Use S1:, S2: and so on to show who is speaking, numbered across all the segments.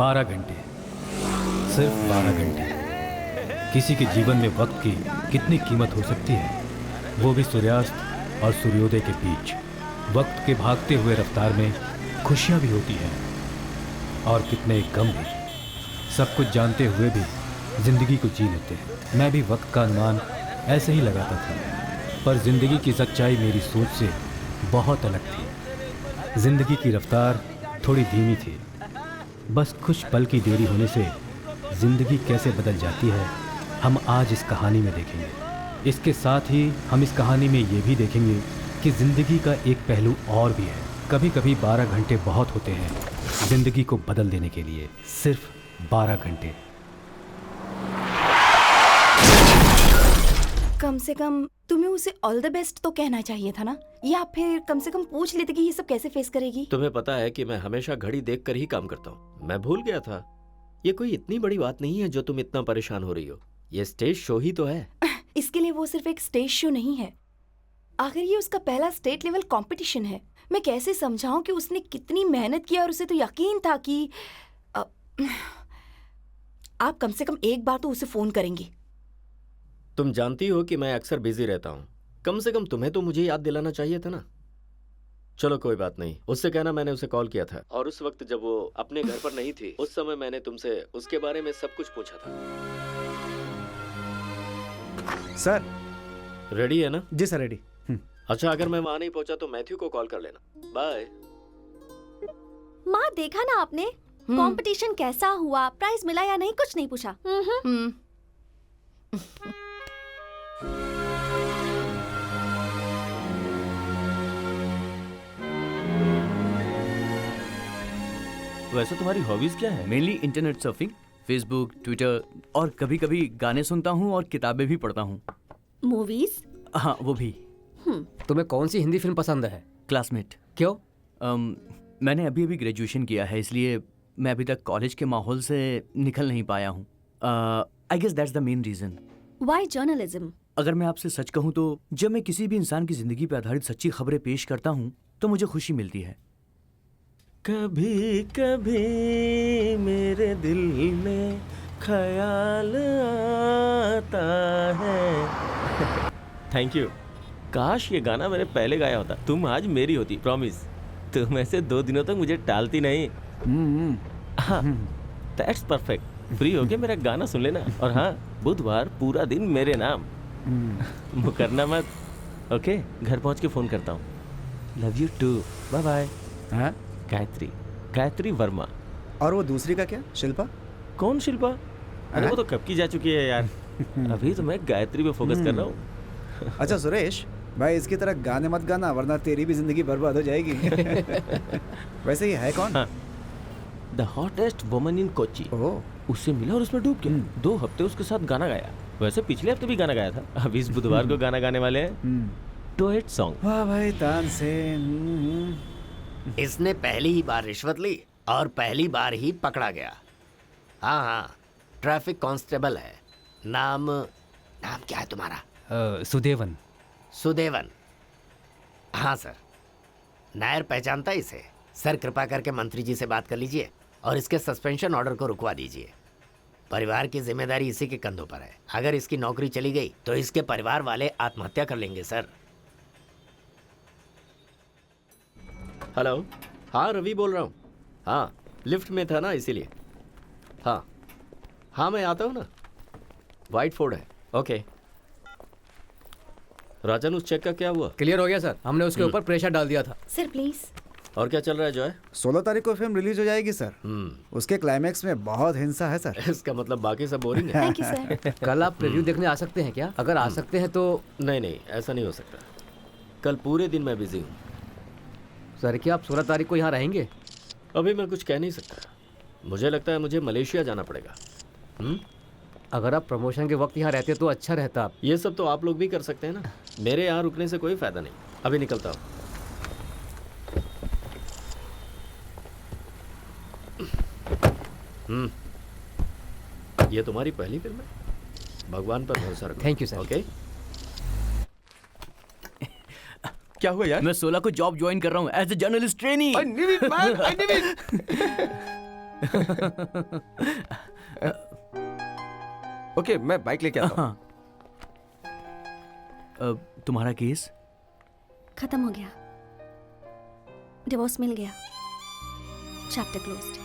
S1: 12 घंटे, सिर्फ 12 घंटे। किसी के जीवन में वक्त की कितनी कीमत हो सकती है, वो भी सूर्यास्त और सूर्योदय के बीच। वक्त के भागते हुए रफ्तार में खुशियाँ भी होती हैं और कितने गम भी। सब कुछ जानते हुए भी जिंदगी को जी लेते हैं। मैं भी वक्त का अनुमान ऐसे ही लगाता था, पर जिंदगी की सच्चाई मेरी सोच से बहुत अलग थी। जिंदगी की रफ्तार थोड़ी धीमी थी। बस कुछ पल की देरी होने से जिंदगी कैसे बदल जाती है, हम आज इस कहानी में देखेंगे। इसके साथ ही हम इस कहानी में ये भी देखेंगे कि जिंदगी का एक पहलू और भी है। कभी कभी 12 घंटे बहुत होते हैं जिंदगी को बदल देने के लिए, सिर्फ 12 घंटे।
S2: कम से कम तुम्हें उसे ऑल द बेस्ट तो कहना चाहिए था ना, या फिर कम से कम पूछ लेते कि ये सब कैसे फेस करेगी।
S3: तुम्हें पता है कि मैं हमेशा घड़ी देखकर ही काम करता हूँ। मैं भूल गया था। ये कोई इतनी बड़ी बात नहीं है जो तुम इतना परेशान हो रही हो। ये स्टेज शो ही तो है।
S2: इसके लिए वो सिर्फ एक स्टेज शो नहीं है, आखिर ये उसका पहला स्टेट लेवल कंपटीशन है। मैं कैसे समझाऊं कि उसने कितनी मेहनत की, और उसे तो यकीन था कि आप कम से कम एक बार तो उसे फोन करेंगे।
S3: तुम जानती हो कि मैं अक्सर बिजी रहता हूँ। कम से कम तुम्हें तो मुझे याद दिलाना चाहिए था ना। चलो कोई बात नहीं, उससे कहना मैंने उसे कॉल किया था, और उस वक्त जब वो अपने घर पर नहीं थी, उस समय मैंने तुमसे उसके बारे में सब कुछ पूछा था।
S4: सर
S3: रेडी है ना?
S4: जी सर, रेडी।
S3: अच्छा, अगर मैं वहां नहीं पहुंचा तो मैथ्यू को कॉल कर लेना। बाय।
S5: माँ, देखा ना आपने कंपटीशन कैसा हुआ, प्राइज मिला या नहीं, कुछ नहीं पूछा।
S6: वैसे तुम्हारी हॉबीज क्या है?
S7: Mainly internet surfing, Facebook, Twitter, और कभी कभी गाने सुनता हूँ और किताबें भी पढ़ता हूँ।
S5: मूवीज?
S7: हाँ, वो भी।
S8: तुम्हें कौन सी हिंदी फिल्म पसंद है?
S7: क्लासमेट।
S8: क्यों?
S7: मैंने अभी अभी ग्रेजुएशन किया है, इसलिए मैं अभी तक कॉलेज के माहौल से निकल नहीं पाया हूँ। I guess that's the main reason.
S5: Why journalism?
S7: अगर मैं आपसे सच कहूँ तो जब मैं किसी भी इंसान की जिंदगी पर आधारित सच्ची खबरें पेश करता हूँ तो मुझे खुशी मिलती है।
S6: कभी कभी मेरे दिल में ख्याल आता है। Thank you. काश ये गाना मैंने पहले गाया होता, तुम आज मेरी होती, प्रॉमिस। तुम ऐसे 2 दिनों तक मुझे टालती नहीं। हाँ, दैट्स परफेक्ट। फ्री होके मेरा गाना सुन लेना, और हाँ, बुधवार पूरा दिन मेरे नाम। मुकरना मत। ओके, घर पहुंच के फोन करता हूँ। Love you too. Bye bye.
S4: हाँ?
S6: गायत्री वर्मा।
S4: और वो दूसरी का क्या, शिल्पा?
S6: कौन शिल्पा? अरे वो तो कब की जा चुकी है यार। अभी तो मैं गायत्री पे फोकस कर रहा हूँ।
S4: अच्छा सुरेश भाई, इसकी तरह गाने मत गाना, वरना तेरी भी जिंदगी बर्बाद हो जाएगी। वैसे ये है कौन?
S6: The hottest woman in Kochi. उससे मिला और उसमें डूब गया। 2 हफ्ते उसके साथ गाना गाया। वैसे पिछले हफ्ते भी गाना गाया था। अब इस बुधवार को गाना गाने वाले हैं डुएट सॉन्ग।
S4: वाह भाई, तानसेन।
S9: इसने पहली ही बार रिश्वत ली और पहली बार ही पकड़ा गया। हाँ हाँ, ट्रैफिक कांस्टेबल है। नाम क्या है तुम्हारा?
S1: सुदेवन।
S9: सुदेवन? हाँ सर, नायर पहचानता इसे। सर कृपा करके मंत्री जी से बात कर लीजिए और इसके सस्पेंशन ऑर्डर को रुकवा दीजिए। परिवार की जिम्मेदारी इसी के कंधों पर है। अगर इसकी नौकरी चली गई तो इसके परिवार वाले आत्महत्या कर लेंगे सर।
S3: हेलो। हाँ, रवि बोल रहा हूँ। हाँ, लिफ्ट में था ना, इसीलिए। हाँ हाँ, मैं आता हूँ ना। वाइट फोर्ड है। ओके। राजन, उस चेक का क्या हुआ?
S8: क्लियर हो गया सर, हमने उसके ऊपर प्रेशर डाल दिया था।
S5: Sir please.
S3: और क्या चल रहा है जॉय?
S4: 16 तारीख को फिल्म रिलीज हो जाएगी सर। उसके क्लाइमैक्स में बहुत हिंसा है सर।
S3: इसका मतलब बाकी सब बोरिंग है।
S5: Thank you sir.
S8: कल आप प्रीव्यू देखने आ सकते हैं क्या? अगर आ सकते हैं तो।
S3: नहीं, ऐसा नहीं हो सकता। कल पूरे दिन मैं बिजी हूँ।
S8: सर क्या आप 16 तारीख को यहाँ रहेंगे?
S3: अभी मैं कुछ कह नहीं सकता। मुझे लगता है मुझे मलेशिया जाना पड़ेगा।
S8: अगर आप प्रमोशन के वक्त यहाँ रहते तो अच्छा रहता।
S3: ये सब तो आप लोग भी कर सकते हैं ना। मेरे यहाँ रुकने से कोई फायदा नहीं। अभी निकलता हूँ। ये तुम्हारी पहली फिल्म है? भगवान पर भरोसा रखो।
S8: Thank you sir.
S3: ओके।
S6: क्या हुआ यार?
S7: मैं 16 को जॉब ज्वाइन कर रहा हूँ as a journalist trainee.
S6: Okay, मैं बाइक लेके आता हूँ।
S7: हाँ। तुम्हारा केस?
S5: खत्म हो गया, डिवोर्स मिल गया, चैप्टर क्लोज्ड।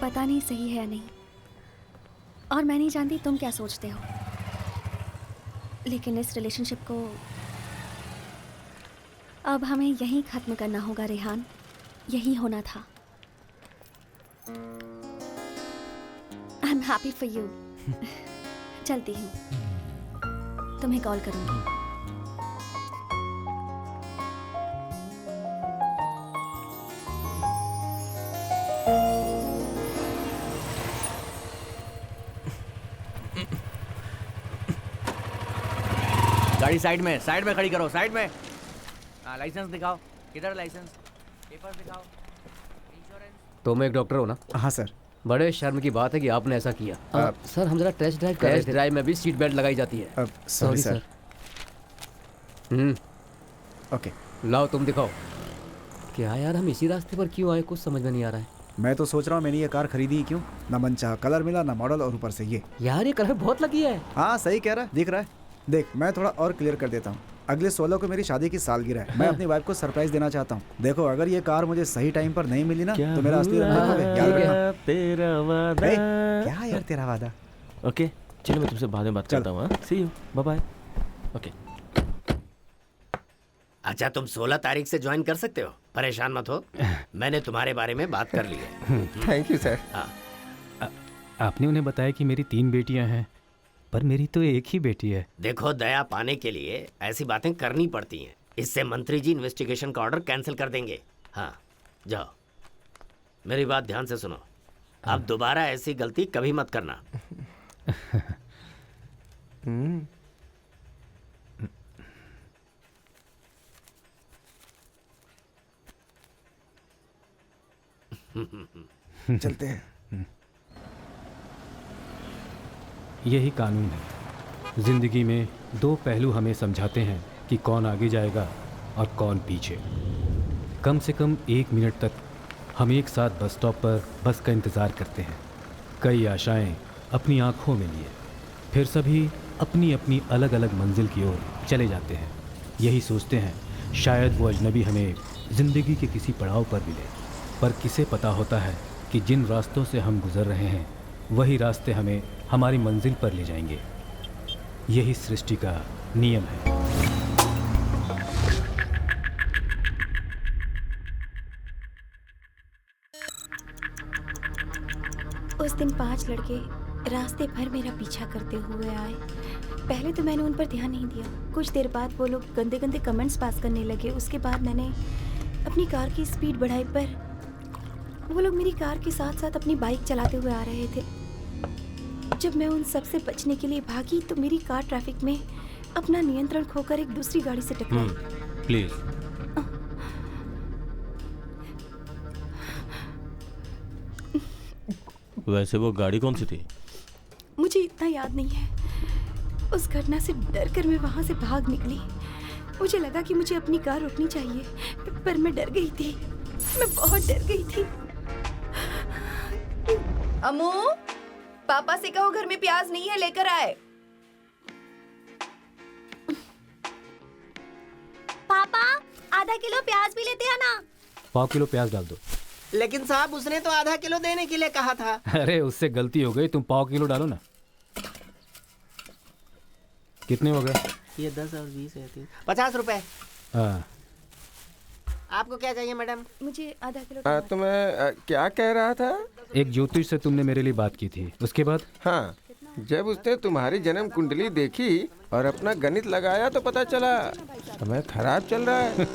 S5: पता नहीं सही है या नहीं, और मैं नहीं जानती तुम क्या सोचते हो, लेकिन इस रिलेशनशिप को अब हमें यहीं खत्म करना होगा रेहान, यही होना था। I am happy for you. चलती हूँ, तुम्हें कॉल करूँगी।
S7: गाड़ी साइड में खड़ी करो, साइड में। हाँ, लाइसेंस दिखाओ। किधर लाइसेंस? पेपर दिखाओ। इंश्योरेंस।
S8: तुम एक डॉक्टर हो ना?
S4: हाँ सर।
S8: बड़े शर्म की बात है कि आपने ऐसा किया। सर हम जरा टेस्ट ड्राइव कर रहे थे। टेस्ट ड्राइव में भी सीट बेल्ट लगाई जाती है।
S4: Sorry sir. ओके,
S8: लाओ तुम दिखाओ। क्या यार, हम इसी रास्ते पर क्यों आए, कुछ समझ में नहीं आ रहा है।
S4: मैं तो सोच रहा हूँ मैंने ये कार खरीदी ही क्यों, ना मनचाहा कलर मिला ना मॉडल, और ऊपर से ये।
S8: यार ये कलर बहुत लगी है।
S4: हाँ सही कह रहा है, दिख रहा है। देख मैं थोड़ा और क्लियर कर देता हूँ, अगले 16 को मेरी शादी की सालगिरह है। मैं अपनी वाइफ को सरप्राइज देना चाहता हूँ। देखो अगर ये कार मुझे सही टाइम पर नहीं मिली ना तो मेरा असली रंग देखोगे, याद रखना।
S6: तेरा वादा।
S4: क्या यार तेरा वादा।
S6: ओके चलो, मैं तुमसे बाद में बात करता हूँ। सी यू, बाय बाय। ओके।
S9: अच्छा तुम 16 तारीख से ज्वाइन कर सकते हो, परेशान मत हो, मैंने तुम्हारे बारे में बात कर ली है।
S6: Thank you sir.
S9: हाँ
S1: आपने उन्हें बताया कि मेरी 3 बेटियां हैं, पर मेरी तो एक ही बेटी है।
S9: देखो, दया पाने के लिए ऐसी बातें करनी पड़ती हैं, इससे मंत्री जी इन्वेस्टिगेशन का ऑर्डर कैंसिल कर देंगे। हाँ जाओ, मेरी बात ध्यान से सुनो, अब दोबारा ऐसी गलती कभी मत करना।
S4: चलते हैं।
S1: यही कानून है। जिंदगी में 2 पहलू हमें समझाते हैं कि कौन आगे जाएगा और कौन पीछे। कम से कम 1 मिनट तक हम एक साथ बस स्टॉप पर बस का इंतज़ार करते हैं, कई आशाएं अपनी आंखों में लिए, फिर सभी अपनी अपनी अलग अलग मंजिल की ओर चले जाते हैं। यही सोचते हैं शायद वो अजनबी हमें ज़िंदगी के किसी पड़ाव पर मिले, पर किसे पता होता है कि जिन रास्तों से हम गुजर रहे हैं वही रास्ते हमें हमारी मंजिल पर ले जाएंगे। यही सृष्टि का नियम है।
S2: उस दिन 5 लड़के रास्ते भर मेरा पीछा करते हुए आए। पहले तो मैंने उन पर ध्यान नहीं दिया, कुछ देर बाद वो लोग गंदे गंदे कमेंट्स पास करने लगे। उसके बाद मैंने अपनी कार की स्पीड बढ़ाई, पर वो लोग मेरी कार के साथ साथ अपनी बाइक चलाते हुए आ रहे थे। जब मैं उन सब से बचने के लिए भागी तो मेरी कार ट्रैफिक में अपना नियंत्रण खोकर एक दूसरी गाड़ी से टकराई।
S1: प्लीज।
S6: वैसे वो गाड़ी कौन सी थी?
S2: मुझे इतना याद नहीं है। उस घटना से डर कर मैं वहां से भाग निकली। मुझे लगा कि मुझे अपनी कार रोकनी चाहिए, पर मैं डर गई थी। मैं बहुत डर गई थी। अम्मू, पापा से कहो घर में प्याज नहीं है, लेकर आए।
S5: पापा आधा किलो प्याज भी लेते हैं ना।
S1: 1/4 किलो प्याज डाल दो।
S10: लेकिन साहब उसने तो आधा किलो देने के लिए कहा था।
S1: अरे उससे गलती हो गई, तुम 1/4 किलो डालो ना। कितने हो गए?
S10: ये 10 और 20 है, 50 रुपए।
S1: हाँ।
S10: आपको क्या चाहिए मैडम?
S2: मुझे आधा किलो।
S6: तो मैं क्या कह रहा था?
S1: एक ज्योतिष से तुमने मेरे लिए बात की थी, उसके बाद?
S6: हाँ, जब उसने तुम्हारी जन्म कुंडली देखी और अपना गणित लगाया तो पता चला समय खराब चल रहा है।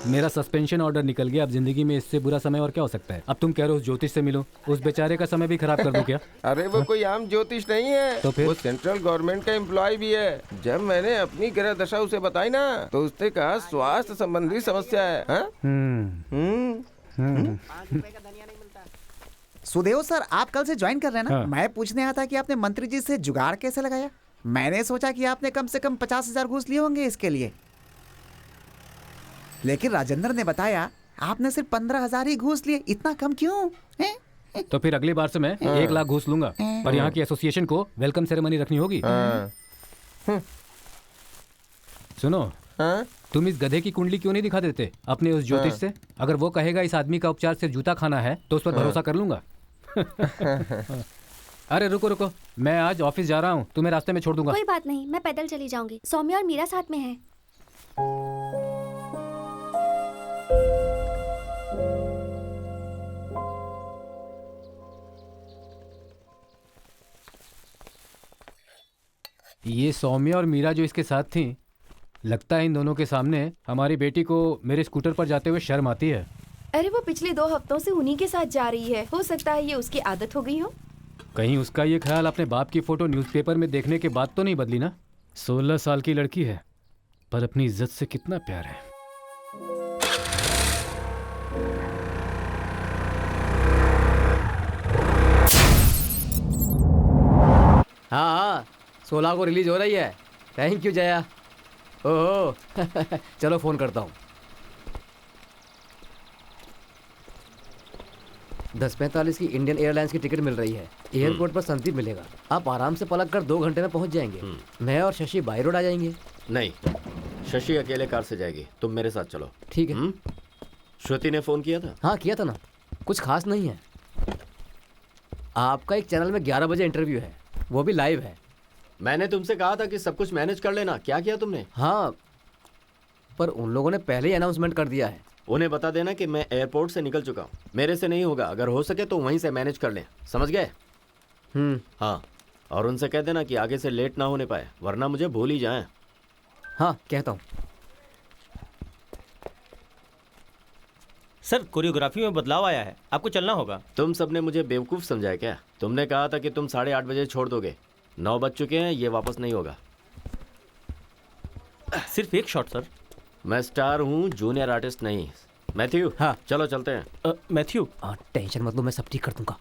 S1: मेरा सस्पेंशन ऑर्डर निकल गया। अब जिंदगी में इससे बुरा समय और क्या हो सकता है? अब तुम कह रहे हो उस ज्योतिष से मिलो, उस बेचारे का समय भी खराब कर दो क्या?
S6: अरे वो कोई आम ज्योतिष नहीं है,
S1: तो फिर?
S6: वो सेंट्रल गवर्नमेंट का एम्प्लॉय भी है। जब मैंने अपनी ग्रह दशा उसे बताई ना तो उसने कहा स्वास्थ्य संबंधी समस्या है। हाँ?
S4: सुदेव सर, आप कल से ज्वाइन कर रहे हैं ना?
S1: हाँ।
S4: मैं पूछने आया था कि आपने मंत्री जी से जुगाड़ कैसे लगाया? मैंने सोचा कि आपने कम से कम 50,000 घूस लिए होंगे इसके लिए, लेकिन राजेंद्र ने बताया आपने सिर्फ 15,000 ही घूस लिए। इतना कम क्यों हैं?
S1: तो फिर अगली बार से मैं 1 लाख घूस लूंगा, पर यहाँ की एसोसिएशन को वेलकम सेरेमनी रखनी होगी। सुनो, तुम इस गधे की कुंडली क्यों नहीं दिखा देते अपने उस ज्योतिष से? अगर वो कहेगा इस आदमी का उपचार सिर्फ जूता खाना है तो उस पर भरोसा कर लूंगा। अरे रुको रुको, मैं आज ऑफिस जा रहा हूँ, तुम्हें रास्ते में छोड़ दूंगा।
S5: कोई बात नहीं, मैं पैदल चली जाऊंगी। सौम्या और मीरा साथ में है।
S1: ये सौम्या और मीरा जो इसके साथ थी, लगता है इन दोनों के सामने हमारी बेटी को मेरे स्कूटर पर जाते हुए शर्म आती है।
S2: अरे वो पिछले 2 हफ्तों से उन्हीं के साथ जा रही है, हो सकता है ये उसकी आदत हो गई हो।
S1: कहीं उसका ये ख्याल अपने बाप की फोटो न्यूज़पेपर में देखने के बाद तो नहीं बदली ना? 16 साल की लड़की है, पर अपनी इज्जत से कितना प्यार है।
S8: हाँ, 16 को रिलीज हो रही है। Thank you Jaya. ओहो चलो फोन करता हूँ। 10:45 की इंडियन एयरलाइंस की टिकट मिल रही है। एयरपोर्ट पर संदीप मिलेगा। आप आराम से पलक कर 2 घंटे में पहुंच जाएंगे। मैं और शशि बाई रोड आ जाएंगे।
S3: नहीं, शशि अकेले कार से जाएगी, तुम मेरे साथ चलो।
S8: ठीक है।
S3: श्रुति ने फोन किया था?
S8: हाँ किया था ना, कुछ खास नहीं है। आपका एक चैनल में 11 बजे इंटरव्यू है, वो भी लाइव है।
S3: मैंने तुमसे कहा था कि सब कुछ मैनेज कर लेना, क्या किया तुमने?
S8: हाँ, पर उन लोगों ने पहले ही अनाउंसमेंट कर दिया है।
S3: उन्हें बता देना कि मैं एयरपोर्ट से निकल चुका हूँ, मेरे से नहीं होगा। अगर हो सके तो वहीं से मैनेज कर लें, समझ गए? हाँ, और उनसे कह देना कि आगे से लेट ना होने पाए, वरना मुझे भूल ही जाएं।
S8: हाँ कहता हूँ।
S6: सर, कोरियोग्राफी में बदलाव आया है, आपको चलना होगा।
S3: तुम सबने मुझे बेवकूफ़ समझाया क्या? तुमने कहा था कि तुम 8:30 बजे छोड़ दोगे, 9 बज चुके हैं, ये वापस नहीं होगा।
S6: सिर्फ एक शॉट सर।
S3: मैं स्टार हूँ, जूनियर आर्टिस्ट नहीं। मैथ्यू,
S8: हाँ
S3: चलो चलते हैं।
S6: मैथ्यू,
S8: टेंशन मत लो, मैं सब ठीक कर दूंगा।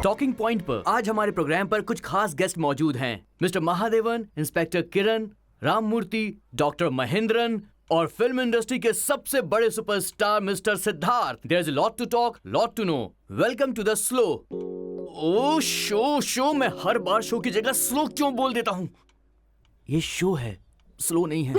S7: टॉकिंग पॉइंट पर आज हमारे प्रोग्राम पर कुछ खास गेस्ट मौजूद हैं। Mister Mahadevan, inspector Kiran, Ramamurthy, doctor Mahendran और फिल्म इंडस्ट्री के सबसे बड़े superstar mister Siddharth. There is a lot to talk, lot to know. Welcome to the slow. Oh show मैं हर बार शो की जगह स्लो क्यों बोल देता हूँ? ये शो है, स्लो नहीं है।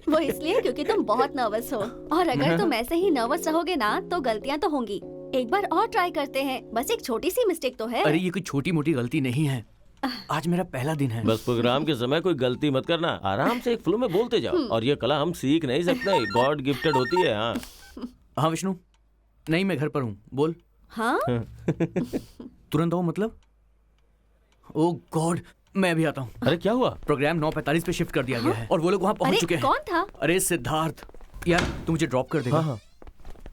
S5: वो इसलिए क्योंकि तुम बहुत नर्वस हो, और अगर तुम ऐसे ही नर्वस रहोगे ना तो गलतियां तो होंगी। एक बार और ट्राई करते हैं, बस एक छोटी सी मिस्टेक तो है।
S7: अरे ये कोई छोटी मोटी गलती नहीं है, आज मेरा पहला दिन है।
S6: बस प्रोग्राम के समय कोई गलती मत करना, आराम से एक फ्लो में बोलते जाओ। और ये कला हम सीख नहीं सकते, गॉड गिफ्टेड होती है।
S7: हाँ विष्णु, नहीं मैं घर पर हूँ, बोल।
S5: हाँ
S7: तुरंत आओ मतलब? ओ गॉड, मैं भी आता हूँ।
S6: अरे क्या हुआ?
S7: प्रोग्राम 9:45 पे शिफ्ट कर दिया गया है और वो लोग वहाँ पहुँच चुके हैं।
S5: कौन था?
S7: अरे सिद्धार्थ। यार तू मुझे ड्रॉप कर देगा?
S6: हाँ।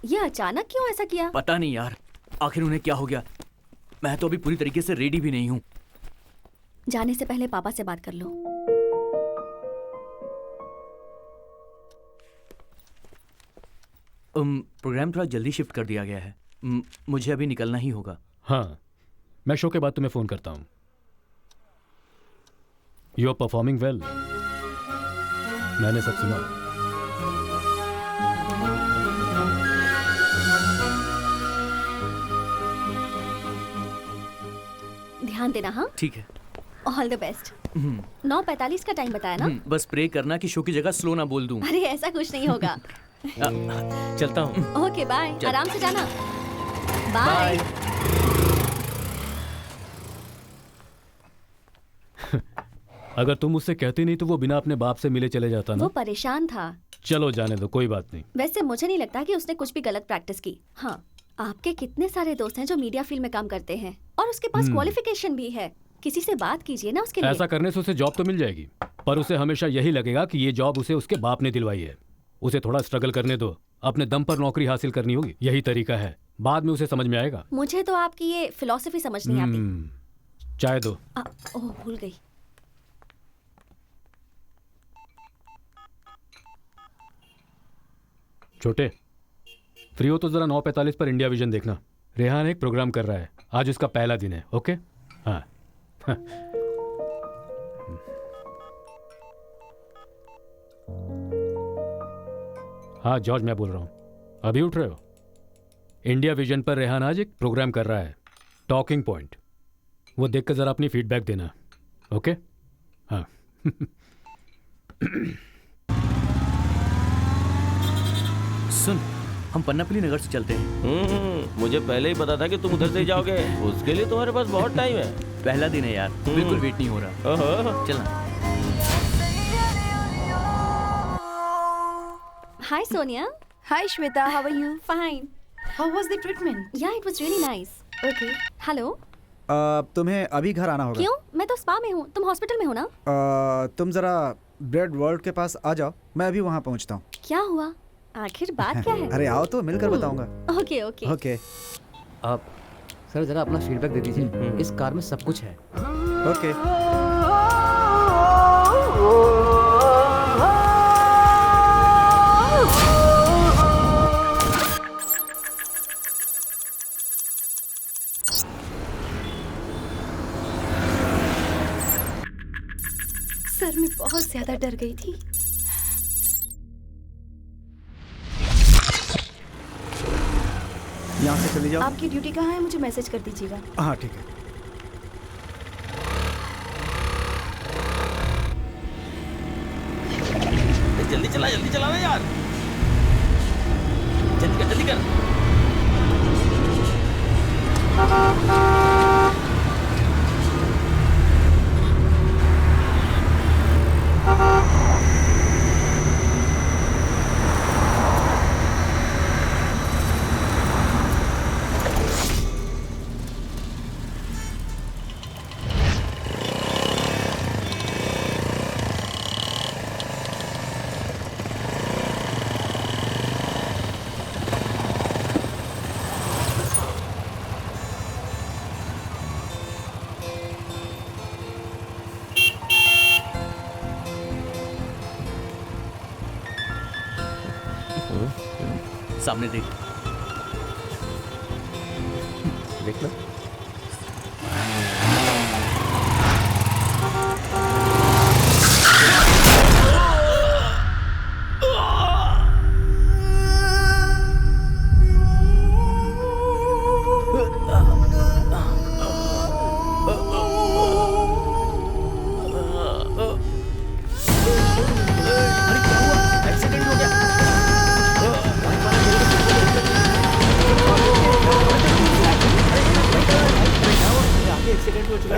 S5: ये अचानक क्यों ऐसा किया?
S7: पता नहीं यार, आखिर उन्हें क्या हो गया। मैं तो अभी पूरी तरीके से रेडी भी नहीं हूँ।
S5: जाने से पहले पापा से बात कर लो।
S7: प्रोग्राम थोड़ा जल्दी शिफ्ट कर दिया गया है, मुझे अभी निकलना ही होगा।
S1: हाँ, मैं शो के बाद तुम्हें फ़ोन करता हूँ। यू आर परफॉर्मिंग वेल, मैंने सब सुना।
S5: ध्यान देना। हाँ
S7: ठीक है,
S5: ऑल द बेस्ट। 9:45 का टाइम बताया ना?
S7: बस प्रे करना कि शो की जगह स्लो ना बोल दूं।
S5: अरे ऐसा कुछ नहीं होगा।
S6: चलता हूँ।
S5: ओके बाय, आराम से जाना। बाय।
S1: अगर तुम मुझसे कहती नहीं तो वो बिना अपने बाप से मिले चले जाता ना।
S5: वो परेशान था।
S1: चलो जाने दो, कोई बात नहीं।
S5: वैसे मुझे नहीं लगता कि उसने कुछ भी गलत प्रैक्टिस की। हाँ, आपके कितने सारे दोस्त हैं जो मीडिया फील्ड में काम करते हैं और उसके पास क्वालिफिकेशन भी है। किसी से बात कीजिए ना उसके लिए।
S1: ऐसा करने से उसे जॉब तो मिल जाएगी, पर उसे हमेशा यही लगेगा कि ये जॉब उसे उसके बाप ने दिलवाई है। उसे थोड़ा स्ट्रगल करने दो, अपने दम पर नौकरी हासिल करनी होगी, यही तरीका है। बाद में उसे समझ में आएगा।
S5: मुझे तो आपकी ये फिलॉसफी समझ नहीं आती।
S1: चाय दो।
S5: ओह भूल गई।
S1: छोटे, फ्री हो तो ज़रा 9:45 पर इंडिया विजन देखना। रेहान एक प्रोग्राम कर रहा है, आज उसका पहला दिन है। ओके? हाँ। हाँ जॉर्ज, मैं बोल रहा हूँ। अभी उठ रहे हो? इंडिया विजन पर रेहान आज एक प्रोग्राम कर रहा है, टॉकिंग पॉइंट। वो देखकर ज़रा अपनी फीडबैक देना। ओके? हाँ।
S7: सुन, हम पन्नापल्ली नगर से चलते हैं।
S6: मुझे पहले ही पता था कि तुम उधर से ही जाओगे। उसके लिए तुम्हारे पास बहुत टाइम है।
S7: पहला दिन है यार, बिल्कुल वेट नहीं हो रहा।
S6: ओहो।
S7: चलना।
S5: Hi Sonia.
S2: Hi Shweta, how are you?
S5: Fine.
S2: How was the treatment?
S5: Yeah, it was really nice.
S2: Okay.
S5: Hello.
S4: तुम्हें अभी घर आना होगा।
S5: क्यों? मैं तो स्पा में हूँ, तुम हॉस्पिटल में हो ना?
S4: तुम जरा ब्रेड वर्ल्ड के पास आ जाओ, मैं अभी वहाँ पहुँचता हूँ।
S5: क्या हुआ? आखिर बात क्या है?
S4: अरे आओ तो मिलकर बताऊंगा।
S5: Okay okay.
S4: ओके।
S8: आप सर जरा अपना फीडबैक दे दीजिए। इस कार में सब कुछ है।
S4: ओके।
S2: सर मैं बहुत ज्यादा डर गई थी।
S4: यहाँ से चली जाओ।
S2: आपकी ड्यूटी कहाँ है, मुझे मैसेज कर दीजिएगा।
S4: हाँ ठीक है।
S6: जल्दी चला यार। जल्दी कर।
S7: सामने देख।
S6: देखना।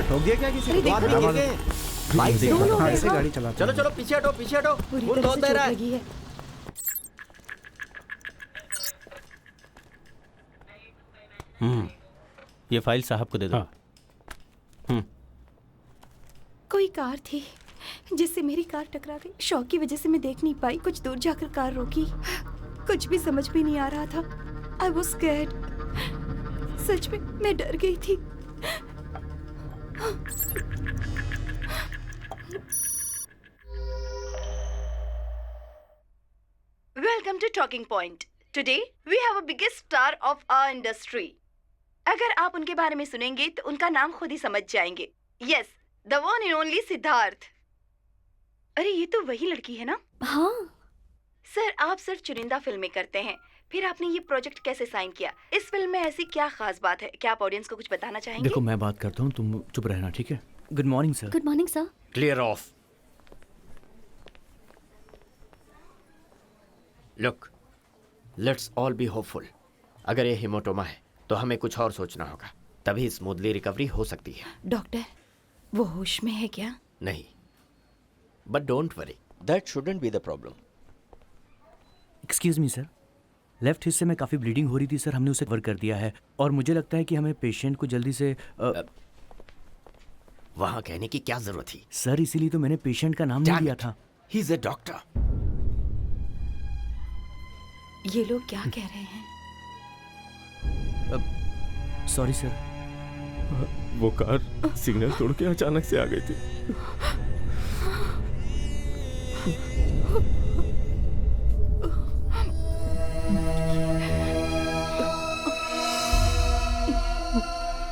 S4: ठोक दिया क्या किसी को?
S10: बाइक से
S4: हाँ ऐसे गाड़ी चलाते हैं।
S10: चलो पीछे हटो।
S2: पूरी
S10: वो
S2: तरह
S10: दौड़
S2: से
S10: दे
S2: चोट
S10: रहा है।
S2: लगी है।
S6: ये फाइल साहब को दे दो।
S1: हाँ।
S2: कोई कार थी जिससे मेरी कार टकरा गई। शॉक की वजह से मैं देख नहीं पाई, कुछ दूर जाकर कार रोकी। कुछ भी समझ में नहीं आ रहा था। I was scared. सच में मैं डर गई थी।
S11: Welcome to Talking Point. Today we have a biggest star of our industry. अगर आप उनके बारे में सुनेंगे तो उनका नाम खुद ही समझ जाएंगे। Yes, the one and only Siddharth. अरे ये तो वही लड़की है ना?
S5: हाँ।
S11: सर आप सिर्फ चुनिंदा फिल्में करते हैं, फिर आपने ये प्रोजेक्ट कैसे साइन किया? इस फिल्म में ऐसी क्या खास बात है? क्या आप ऑडियंस को कुछ बताना चाहेंगे?
S7: देखो मैं बात करता हूँ, तुम चुप रहना, ठीक है? Good morning sir.
S5: Good morning sir.
S3: Clear of. Look, let's all be hopeful. अगर ये हिमोटोमा है तो हमें कुछ और सोचना होगा, तभी स्मूथली रिकवरी हो सकती है।
S2: डॉक्टर, वो होश में है क्या?
S3: नहीं, but don't worry, that shouldn't be the problem.
S7: Excuse me sir, left हिस्से में काफ़ी ब्लीडिंग हो रही थी सर, हमने उसे कवर कर दिया है और मुझे लगता है कि हमें पेशेंट को जल्दी से
S3: वहाँ कहने की क्या जरूरत थी?
S7: सर इसीलिए तो मैंने पेशेंट का नाम नहीं लिया था।
S3: He is a doctor.
S2: ये लोग क्या कह रहे हैं?
S7: Sorry sir.
S6: वो कार सिग्नल तोड़ के अचानक से आ गई थी।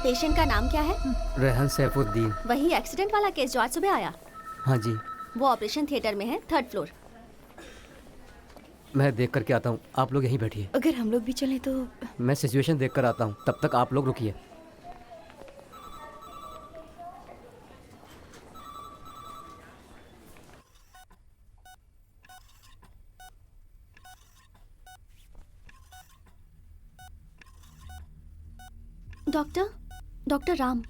S5: पेशेंट का नाम क्या है?
S8: रेहान सैफुद्दीन।
S5: वही एक्सीडेंट वाला केस जो आज सुबह आया?
S8: हाँ जी।
S5: वो ऑपरेशन थिएटर में है, 3rd फ्लोर।
S8: मैं देख करके आता हूँ, आप लोग यहीं बैठिए।
S2: अगर हम लोग भी चलें तो।
S8: मैं सिचुएशन देख कर आता हूँ, तब तक आप लोग रुकिए।
S5: Doctor Ram.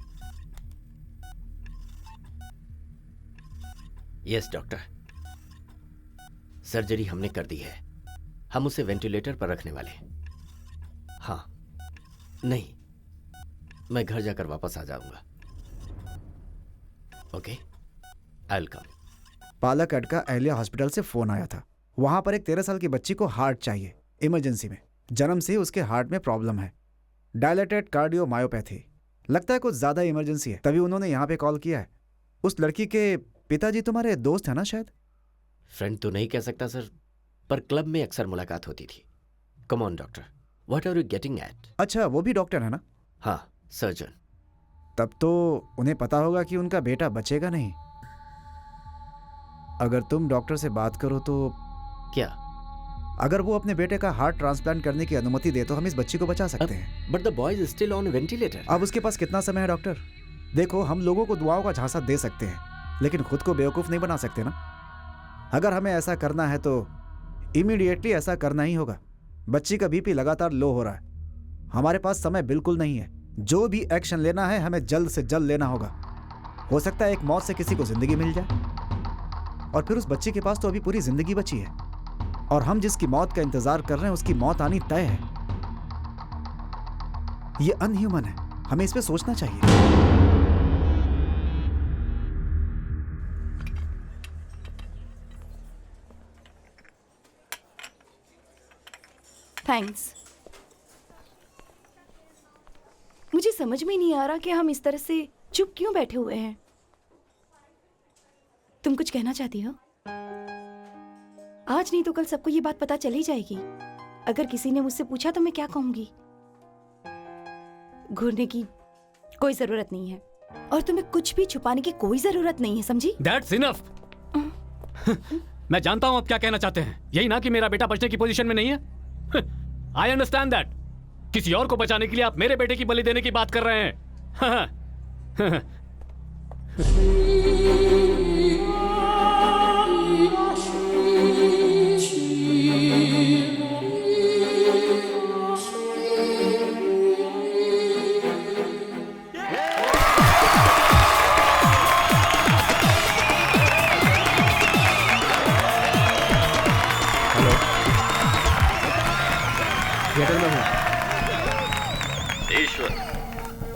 S3: Yes doctor, surgery हमने कर दी है। हम उसे वेंटिलेटर पर रखने वाले हैं। हाँ, नहीं, मैं घर जाकर वापस आ जाऊंगा। Okay, I will come.
S4: Palakkad का अहल्या हॉस्पिटल से फोन आया था। वहां पर एक 13 साल की बच्ची को हार्ट चाहिए इमरजेंसी में। जन्म से ही उसके हार्ट में प्रॉब्लम है, डायलेटेड कार्डियोमायोपैथी। लगता है कुछ ज्यादा इमरजेंसी है, तभी उन्होंने यहाँ पे कॉल किया है। उस लड़की के पिताजी तुम्हारे दोस्त है ना? शायद
S3: फ्रेंड तो नहीं कह सकता सर, पर क्लब में अक्सर मुलाकात होती थी। Come on doctor, what are you getting at?
S4: अच्छा, वो भी डॉक्टर है ना?
S3: हाँ, सर्जन।
S4: तब तो उन्हें पता होगा कि उनका बेटा बचेगा नहीं। अगर तुम डॉक्टर से बात करो तो।
S3: क्या?
S4: अगर वो अपने बेटे का हार्ट ट्रांसप्लांट करने की अनुमति दे तो हम इस बच्ची को बचा सकते हैं।
S3: But the boy is still on ventilator.
S4: अब उसके पास कितना समय है डॉक्टर? देखो, हम लोगों को दुआओं का झांसा दे सकते हैं, लेकिन खुद को बेवकूफ नहीं बना सकते ना। अगर हमें ऐसा करना है तो इमीडिएटली ऐसा करना ही होगा। बच्ची का बीपी लगातार लो हो रहा है। हमारे पास समय बिल्कुल नहीं है। जो भी एक्शन लेना है हमें जल्द से जल्द लेना होगा। हो सकता है एक मौत से किसी को जिंदगी मिल जाए, और फिर उस बच्ची के पास तो अभी पूरी जिंदगी बची है, और हम जिसकी मौत का इंतजार कर रहे हैं उसकी मौत आनी तय है। ये अनह्यूमन है, हमें इस पे सोचना चाहिए।
S2: थैंक्स। मुझे समझ में नहीं आ रहा कि हम इस तरह से चुप क्यों बैठे हुए हैं। तुम कुछ कहना चाहती हो? आज नहीं तो कल सबको ये बात पता चली जाएगी। अगर किसी ने मुझसे पूछा तो मैं क्या कहूंगी? घूरने की कोई जरूरत नहीं है, और तुम्हें कुछ भी छुपाने की कोई जरूरत नहीं है, समझी?
S1: That's enough. मैं जानता हूं आप क्या कहना चाहते हैं। यही ना कि मेरा बेटा बचने की पोजीशन में नहीं है। I understand that. किसी और को बचाने के लिए आप मेरे बेटे की बलि देने की बात कर रहे हैं।
S8: थिएटर में हूँ।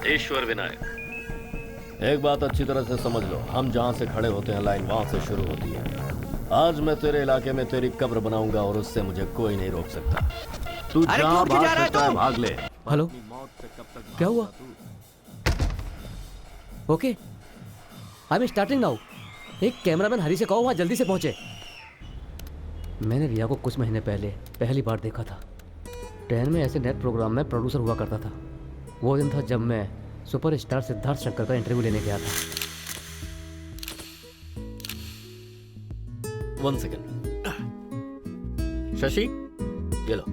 S3: ईश्वर विनायक, एक बात अच्छी तरह से समझ लो, हम जहां से खड़े होते हैं लाइन वहां से शुरू होती है। आज मैं तेरे इलाके में तेरी कब्र बनाऊंगा और उससे मुझे कोई नहीं रोक सकता। तू जहां भाग सकता है भाग ले।
S8: हेलो, क्या हुआ? Okay, I am starting now. एक कैमरामैन हरी से कहो वहां जल्दी से पहुंचे। मैंने रिया को कुछ महीने पहले पहली बार देखा था। 10 में ऐसे नेट प्रोग्राम में प्रोड्यूसर हुआ करता था। वो दिन था जब मैं सुपरस्टार सिद्धार्थ शंकर का इंटरव्यू लेने गया था।
S3: 1 सेकंड। शशि, ये लो।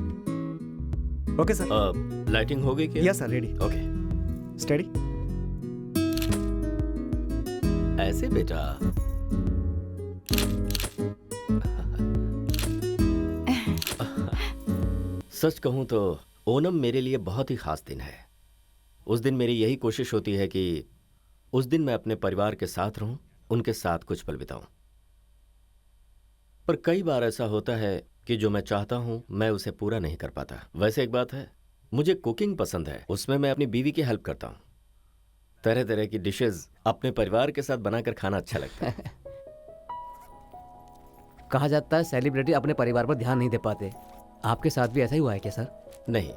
S4: Okay sir.
S3: लाइटिंग हो गई क्या?
S4: Yes sir, ready.
S3: Okay,
S4: study.
S3: ऐसे बेटा। सच कहूं तो ओनम मेरे लिए बहुत ही खास दिन है। उस दिन मेरी यही कोशिश होती है कि उस दिन मैं अपने परिवार के साथ रहूं, उनके साथ कुछ पल बिताऊं। पर कई बार ऐसा होता है कि जो मैं चाहता हूं मैं उसे पूरा नहीं कर पाता। वैसे एक बात है, मुझे कुकिंग पसंद है। उसमें मैं अपनी बीवी की हेल्प करता हूं। तरह तरह की डिशेस अपने परिवार के साथ बनाकर खाना अच्छा लगता है।
S8: कहा जाता है सेलिब्रिटी अपने परिवार पर ध्यान नहीं दे पाते। आपके साथ भी ऐसा ही हुआ है क्या सर?
S3: नहीं,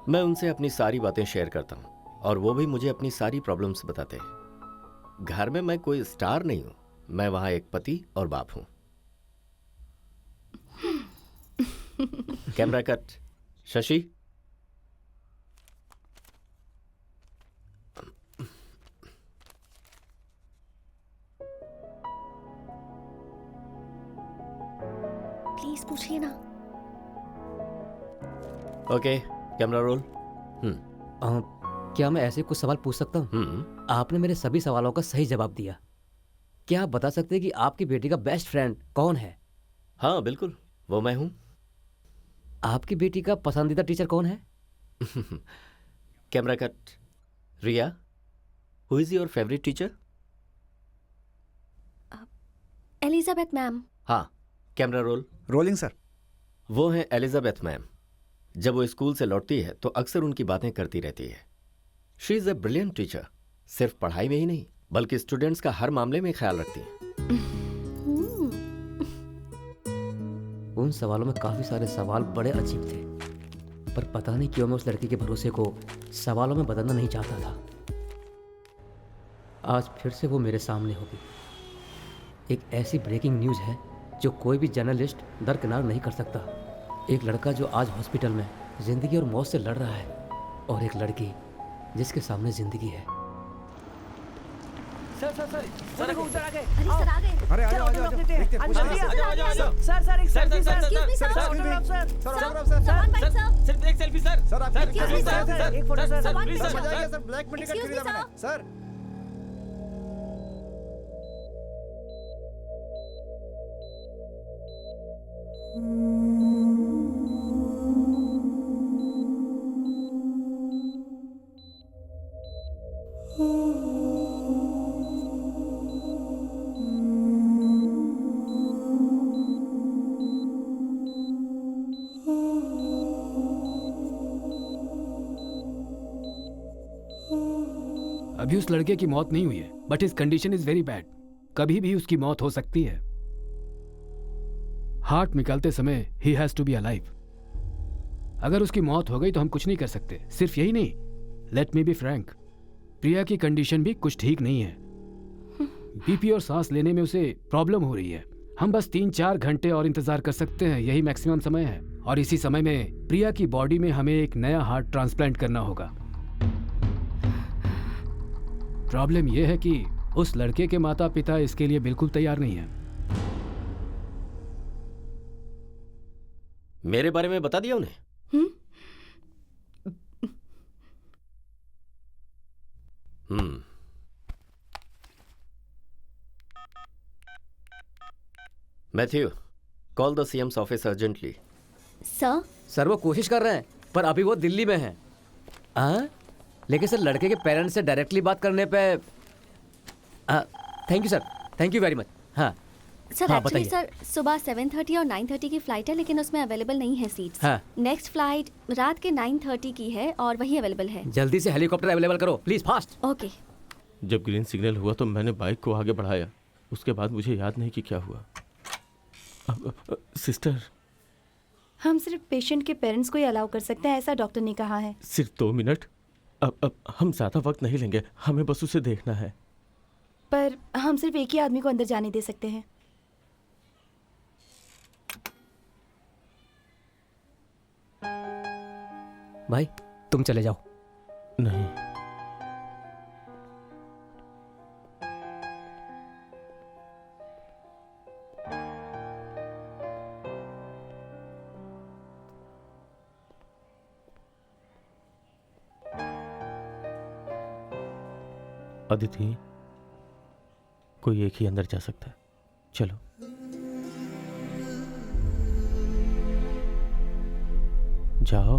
S3: मैं उनसे अपनी सारी बातें शेयर करता हूं और वो भी मुझे अपनी सारी प्रॉब्लम्स बताते हैं। घर में मैं कोई स्टार नहीं हूं, मैं वहां एक पति और बाप हूं। Camera cut. शशि,
S5: प्लीज पूछिए ना।
S3: Okay, camera roll.
S8: क्या मैं ऐसे कुछ सवाल पूछ सकता हूँ? आपने मेरे सभी सवालों का सही जवाब दिया। क्या आप बता सकते हैं कि आपकी बेटी का बेस्ट फ्रेंड कौन है?
S3: हाँ बिल्कुल, वो मैं हूँ।
S8: आपकी बेटी का पसंदीदा टीचर कौन है?
S3: Camera cut. Riya, who is your favourite teacher?
S5: Elizabeth ma'am.
S3: हाँ, कैमरा रोल।
S4: Rolling sir.
S3: वो हैं एलिजाबेथ मैम। जब वो स्कूल से लौटती है तो अक्सर उनकी बातें करती रहती है। She is a brilliant teacher. सिर्फ पढ़ाई में ही नहीं बल्कि स्टूडेंट्स का हर मामले में ख्याल रखती हैं।
S8: उन सवालों में काफी सारे सवाल बड़े अजीब थे, पर पता नहीं क्यों मैं उस लड़की के भरोसे को सवालों में बदलना नहीं चाहता था। आज फिर से वो मेरे सामने होगी। एक ऐसी ब्रेकिंग न्यूज़ है जो कोई भी जर्नलिस्ट दरकिनार नहीं कर सकता। एक लड़का जो आज हॉस्पिटल में जिंदगी और मौत से लड़ रहा है, और एक लड़की जिसके सामने जिंदगी है।
S7: सर सर सर सर उधर आ गए।
S5: अरे सर आ गए।
S4: अरे आ जाओ, आ जाओ, देखते हैं, पूछते हैं।
S7: सर सर एक selfie sir.
S5: Excuse me, sir.
S7: Sir autograph sir.
S5: One bite, sir.
S6: सिर्फ एक सेल्फी सर।
S4: सर आप
S5: Excuse me, sir.
S7: एक photo sir.
S5: One
S6: please
S5: picture.
S4: मजा आ गया सर, ब्लैक में टिकट
S5: Excuse me,
S4: खरीदा
S5: sir.
S4: मैंने सर।
S1: अभी उस लड़के की मौत नहीं हुई है, but his condition is very bad. कभी भी उसकी मौत हो सकती है। हार्ट निकालते समय ही हैज टू बी अलाइव। अगर उसकी मौत हो गई तो हम कुछ नहीं कर सकते। सिर्फ यही नहीं, लेट मी बी फ्रैंक, प्रिया की कंडीशन भी कुछ ठीक नहीं है। बीपी और सांस लेने में उसे प्रॉब्लम हो रही है। हम बस 3-4 घंटे और इंतजार कर सकते हैं, यही मैक्सिमम समय है। और इसी समय में प्रिया की बॉडी में हमें एक नया हार्ट ट्रांसप्लांट करना होगा। प्रॉब्लम यह है कि उस लड़के के माता पिता इसके लिए बिल्कुल तैयार नहीं है।
S3: मेरे बारे में बता दिया उन्हें? Matthew, call the CM's office urgently.
S8: Sir वो कोशिश कर रहे हैं, पर अभी वो दिल्ली में हैं। लेकिन सर लड़के के पेरेंट्स से डायरेक्टली बात करने पे thank you sir, thank you very much. हाँ
S5: सर
S8: हाँ,
S5: एक्चुअली
S8: बताइए।
S5: सर सुबह 7:30 और 9:30 की फ्लाइट है, लेकिन उसमें अवेलेबल नहीं है सीट्स।
S8: हाँ।
S5: नेक्स्ट फ्लाइट रात के 9:30 की है और वही अवेलेबल है।
S8: जल्दी से हेलीकॉप्टर अवेलेबल करो प्लीज, फास्ट।
S5: ओके।
S6: जब ग्रीन सिग्नल हुआ तो मैंने बाइक को आगे बढ़ाया। उसके बाद मुझे याद नहीं कि क्या हुआ। सिस्टर,
S2: हम सिर्फ पेशेंट के पेरेंट्स को ही अलाउ कर सकते हैं, ऐसा डॉक्टर ने कहा है।
S6: सिर्फ 2 मिनट। अब हम ज्यादा वक्त नहीं लेंगे, हमें बस उसे देखना है।
S2: पर हम सिर्फ एक ही आदमी को अंदर जाने दे सकते हैं।
S8: भाई तुम चले जाओ।
S6: नहीं, अदिति, कोई एक ही अंदर जा सकता है। चलो। जाओ।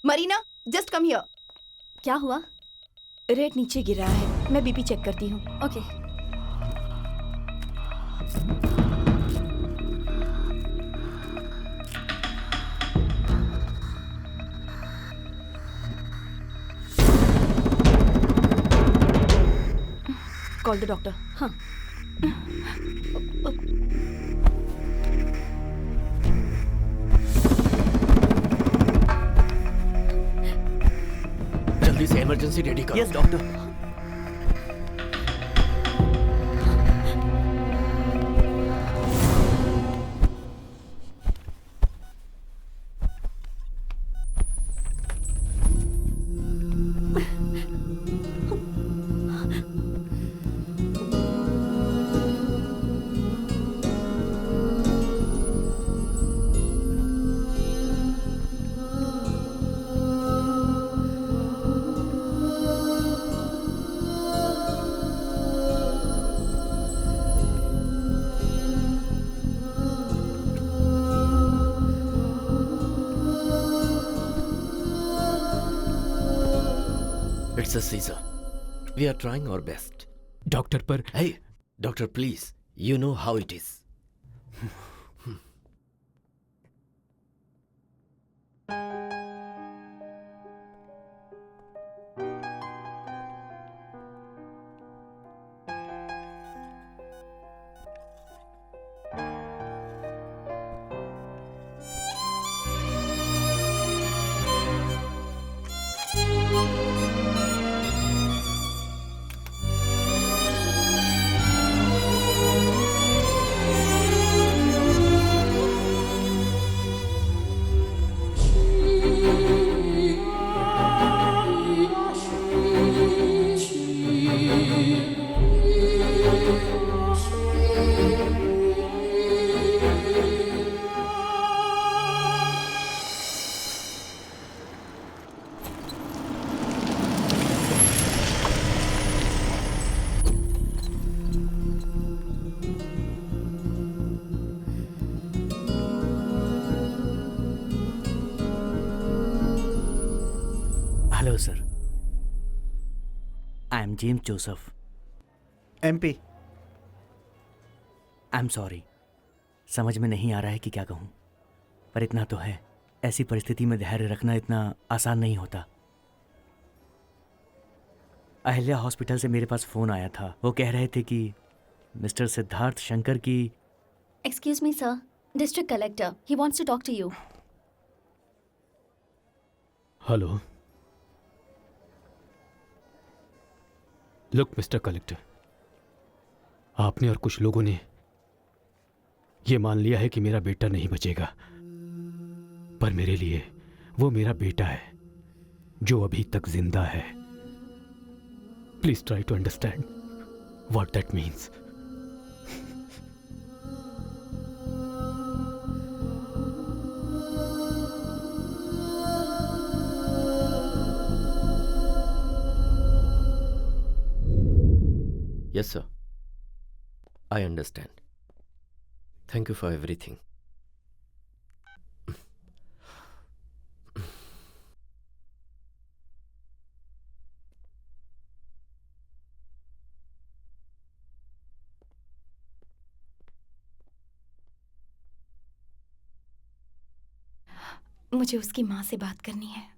S11: Marina, just come here.
S5: क्या हुआ?
S2: रेट नीचे गिरा है, मैं बीपी चेक करती हूँ।
S5: ओके।
S2: Call the doctor.
S5: हाँ।
S3: जल्दी से इमरजेंसी रेडी करो।
S6: Yes doctor.
S3: It's a seizure. We are trying our best.
S1: Doctor पर
S3: Hey, doctor, please. You know how it is.
S7: Hello sir, I am James Joseph.
S4: MP.
S7: I am sorry, समझ में नहीं आ रहा है कि क्या कहूँ, पर इतना तो है, ऐसी परिस्थिति में धैर्य रखना इतना आसान नहीं होता। अहिल्या हॉस्पिटल से मेरे पास फ़ोन आया था। वो कह रहे थे कि मिस्टर सिद्धार्थ शंकर की।
S5: Excuse me sir, district collector, he wants to talk to you.
S1: Hello. Look mister collector, आपने और कुछ लोगों ने यह मान लिया है कि मेरा बेटा नहीं बचेगा, पर मेरे लिए वो मेरा बेटा है जो अभी तक जिंदा है। Please try to understand what that means.
S3: Yes, sir. I understand. Thank you for everything.
S2: मुझे उसकी माँ से बात करनी है।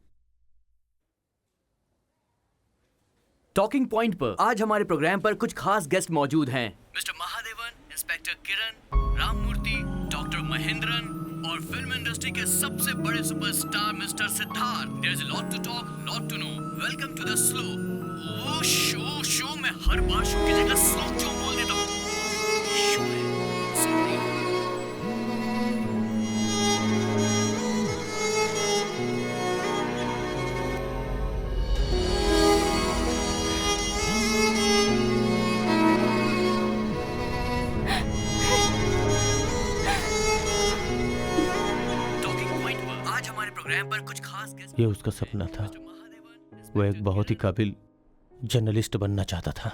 S7: टॉकिंग पॉइंट पर आज हमारे प्रोग्राम पर कुछ खास गेस्ट मौजूद हैं। Mister Mahadevan, inspector Kiran, Ramamurthy, doctor Mahendran और फिल्म इंडस्ट्री के सबसे बड़े superstar mister Siddharth. There is a lot to talk, lot to know. Welcome to the slow. Oh show मैं हर बार शो की जगह स्लो क्यों बोल देता हूँ? शो है, सॉरी। पर कुछ खास गेस्ट।
S6: ये उसका सपना था। वो एक बहुत ही काबिल जर्नलिस्ट बनना चाहता था,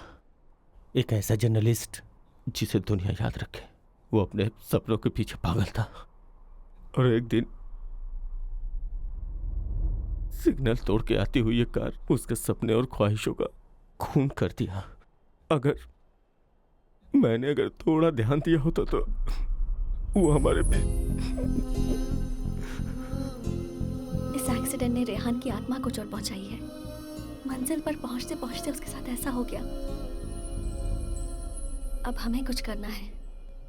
S6: एक ऐसा जर्नलिस्ट जिसे दुनिया याद रखे। वो अपने सपनों के पीछे पागल था और एक दिन सिग्नल तोड़ के आती हुई ये कार उसके सपने और ख्वाहिशों का खून कर दिया। अगर मैंने थोड़ा ध्यान दिया होता तो वो हमारे पे।
S5: इस एक्सीडेंट ने रेहान की आत्मा को चोट पहुंचाई है। मंजिल पर पहुंचते पहुंचते उसके साथ ऐसा हो गया। अब हमें कुछ करना है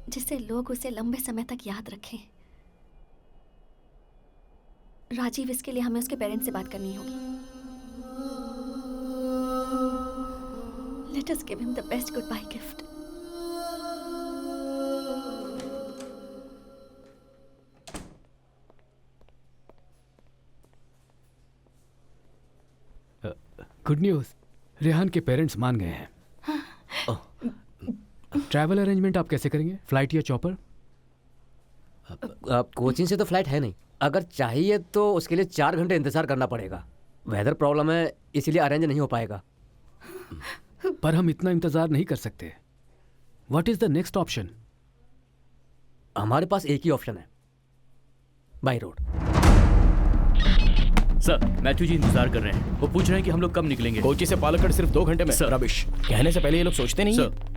S5: जिससे लोग उसे लंबे समय तक याद रखें। राजीव, इसके लिए हमें उसके पेरेंट्स से बात करनी होगी। Let us give him the best good bye gift.
S1: Good news, Rehan के पेरेंट्स मान गए हैं। ट्रैवल अरेंजमेंट आप कैसे करेंगे? फ्लाइट या चॉपर?
S8: कोचिंग से तो फ्लाइट है नहीं। अगर चाहिए तो उसके लिए 4 घंटे इंतजार करना पड़ेगा। वेदर प्रॉब्लम है, इसीलिए अरेंज नहीं हो पाएगा।
S1: पर हम इतना इंतजार नहीं कर सकते। What is the next option?
S8: हमारे पास एक ही ऑप्शन है, बाय रोड।
S7: सर, मैथ्यू जी इंतजार कर रहे हैं। वो पूछ रहे हैं कि हम लोग कब निकलेंगे।
S12: कोची से पालक्कड़ सिर्फ 2 घंटे में।
S7: सर।
S12: रबिश, कहने से पहले ये लोग सोचते नहीं हैं।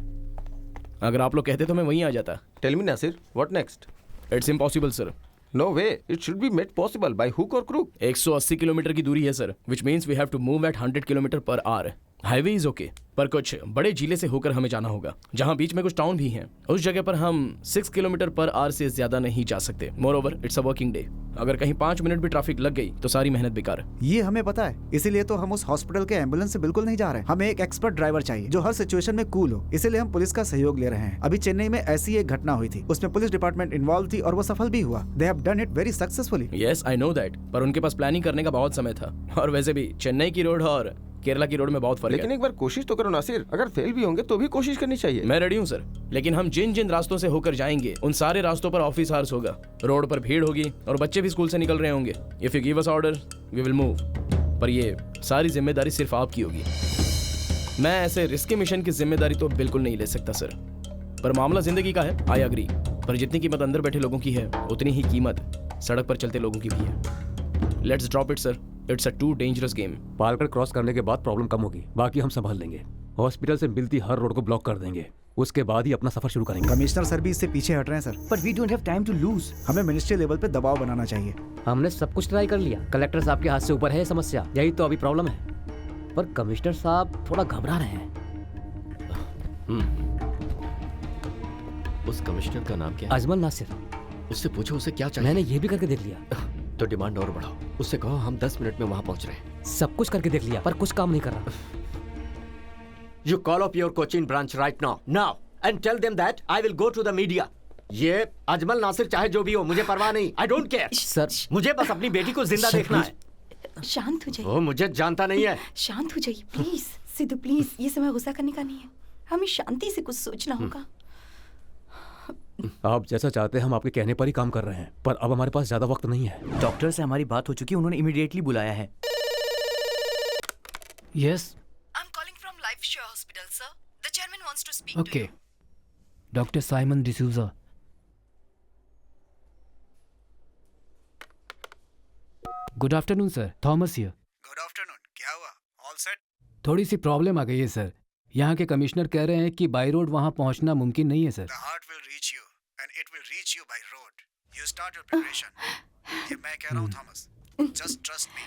S12: अगर आप लोग कहते तो मैं वहीं आ जाता।
S6: Tell me Nasir, what next?
S12: It's impossible sir.
S6: No way, it should be made possible by hook और क्रूक।
S12: 180 किलोमीटर की दूरी है sir, which means we have to move at 100 kilometre per hour. Highway is okay, पर कुछ बड़े जिले से होकर हमें जाना होगा जहां बीच में कुछ टाउन भी हैं। उस जगह पर हम 6 किलोमीटर पर आवर से ज्यादा नहीं जा सकते। More over it's a working day. अगर कहीं 5 मिनट भी ट्रैफिक लग गई तो सारी मेहनत बेकार।
S4: ये हमें पता है, इसीलिए तो हम उस हॉस्पिटल के एम्बुलेंस से बिल्कुल नहीं जा रहे हैं। हमें एक एक्सपर्ट ड्राइवर चाहिए जो हर सिचुएशन में कूल हो। इसीलिए हम पुलिस का सहयोग ले रहे हैं। अभी चेन्नई में ऐसी एक घटना हुई थी, उसमें पुलिस डिपार्टमेंट इन्वॉल्व थी और वो सफल भी हुआ। They have done it very successfully.
S12: Yes, I know that, पर उनके पास प्लानिंग करने का बहुत समय था। और वैसे भी चेन्नई की रोड और केरला की रोड में बहुत फर्क है।
S6: लेकिन एक बार कोशिश तो करो नासिर, अगर फेल भी होंगे तो भी कोशिश करनी चाहिए।
S12: मैं रेडी हूँ सर, लेकिन हम जिन जिन रास्तों से होकर जाएंगे उन सारे रास्तों पर ऑफिस आवर्स होगा। रोड पर भीड़ होगी और बच्चे भी स्कूल से निकल रहे होंगे। If you give us order we will move, पर ये सारी जिम्मेदारी सिर्फ आपकी होगी। मैं ऐसे रिस्की मिशन की जिम्मेदारी तो बिल्कुल नहीं ले सकता सर। पर मामला जिंदगी का है, आई अग्री। पर जितनी कीमत अंदर बैठे लोगों की है उतनी ही कीमत सड़क पर चलते लोगों की भी है। Let's drop it sir, it's a too dangerous game.
S8: Palakkad cross करने के बाद प्रॉब्लम कम होगी, बाकी हम संभाल लेंगे। हॉस्पिटल से मिलती हर रोड को ब्लॉक कर देंगे, उसके बाद ही अपना सफर शुरू करेंगे।
S4: कमिश्नर सर भी इससे पीछे हट रहे हैं sir.
S10: But we don't have time to lose.
S4: हमें मिनिस्ट्री लेवल पे दबाव बनाना चाहिए।
S8: हमने सब कुछ ट्राई कर लिया। कलेक्टर साहब के हाथ से ऊपर है ये समस्या, यही तो अभी प्रॉब्लम है। पर कमिश्नर साहब थोड़ा घबरा रहे हैं।
S3: उस कमिश्नर का नाम क्या है?
S8: अजमल नासिर।
S3: उससे पूछो उसे क्या चाहिए।
S8: मैंने ये भी करके देख लिया।
S3: तो डिमांड और बढ़ाओ, उससे कहो हम 10 मिनट में वहां पहुंच रहे हैं।
S8: सब कुछ करके देख लिया पर कुछ काम नहीं कर रहा।
S3: You call up your Cochin branch right now and tell them that I will go to the media. ये अजमल नासिर चाहे जो भी हो, मुझे परवाह नहीं। I don't care.
S8: सर,
S3: मुझे बस अपनी बेटी को जिंदा देखना है।
S2: शांत हो जाइए।
S3: वो मुझे जानता नहीं है।
S2: शांत हो जाइए प्लीज। सिद्धू प्लीज, ये समय गुस्सा करने का नहीं है। हमें शांति से कुछ सोचना होगा।
S8: आप जैसा चाहते हैं हम आपके कहने पर ही काम कर रहे हैं, पर अब हमारे पास ज्यादा वक्त नहीं है।
S10: डॉक्टर से हमारी बात हो चुकी है, उन्होंने इमीडिएटली बुलाया है।
S1: Yes,
S11: I'm calling from Life Share Hospital, sir. The chairman wants to speak to
S1: okay.
S11: you.
S1: Doctor Simon D'Souza. Good afternoon sir, Thomas here.
S4: Good afternoon. क्या हुआ? All set?
S1: थोड़ी सी प्रॉब्लम आ गई है सर। यहाँ के कमिश्नर कह रहे हैं कि बाई रोड वहाँ पहुँचना मुमकिन नहीं है sir.
S4: The heart will reach you and it will reach you by road. You start your preparation. ये मैं कह रहा हूँ Thomas. Just trust me.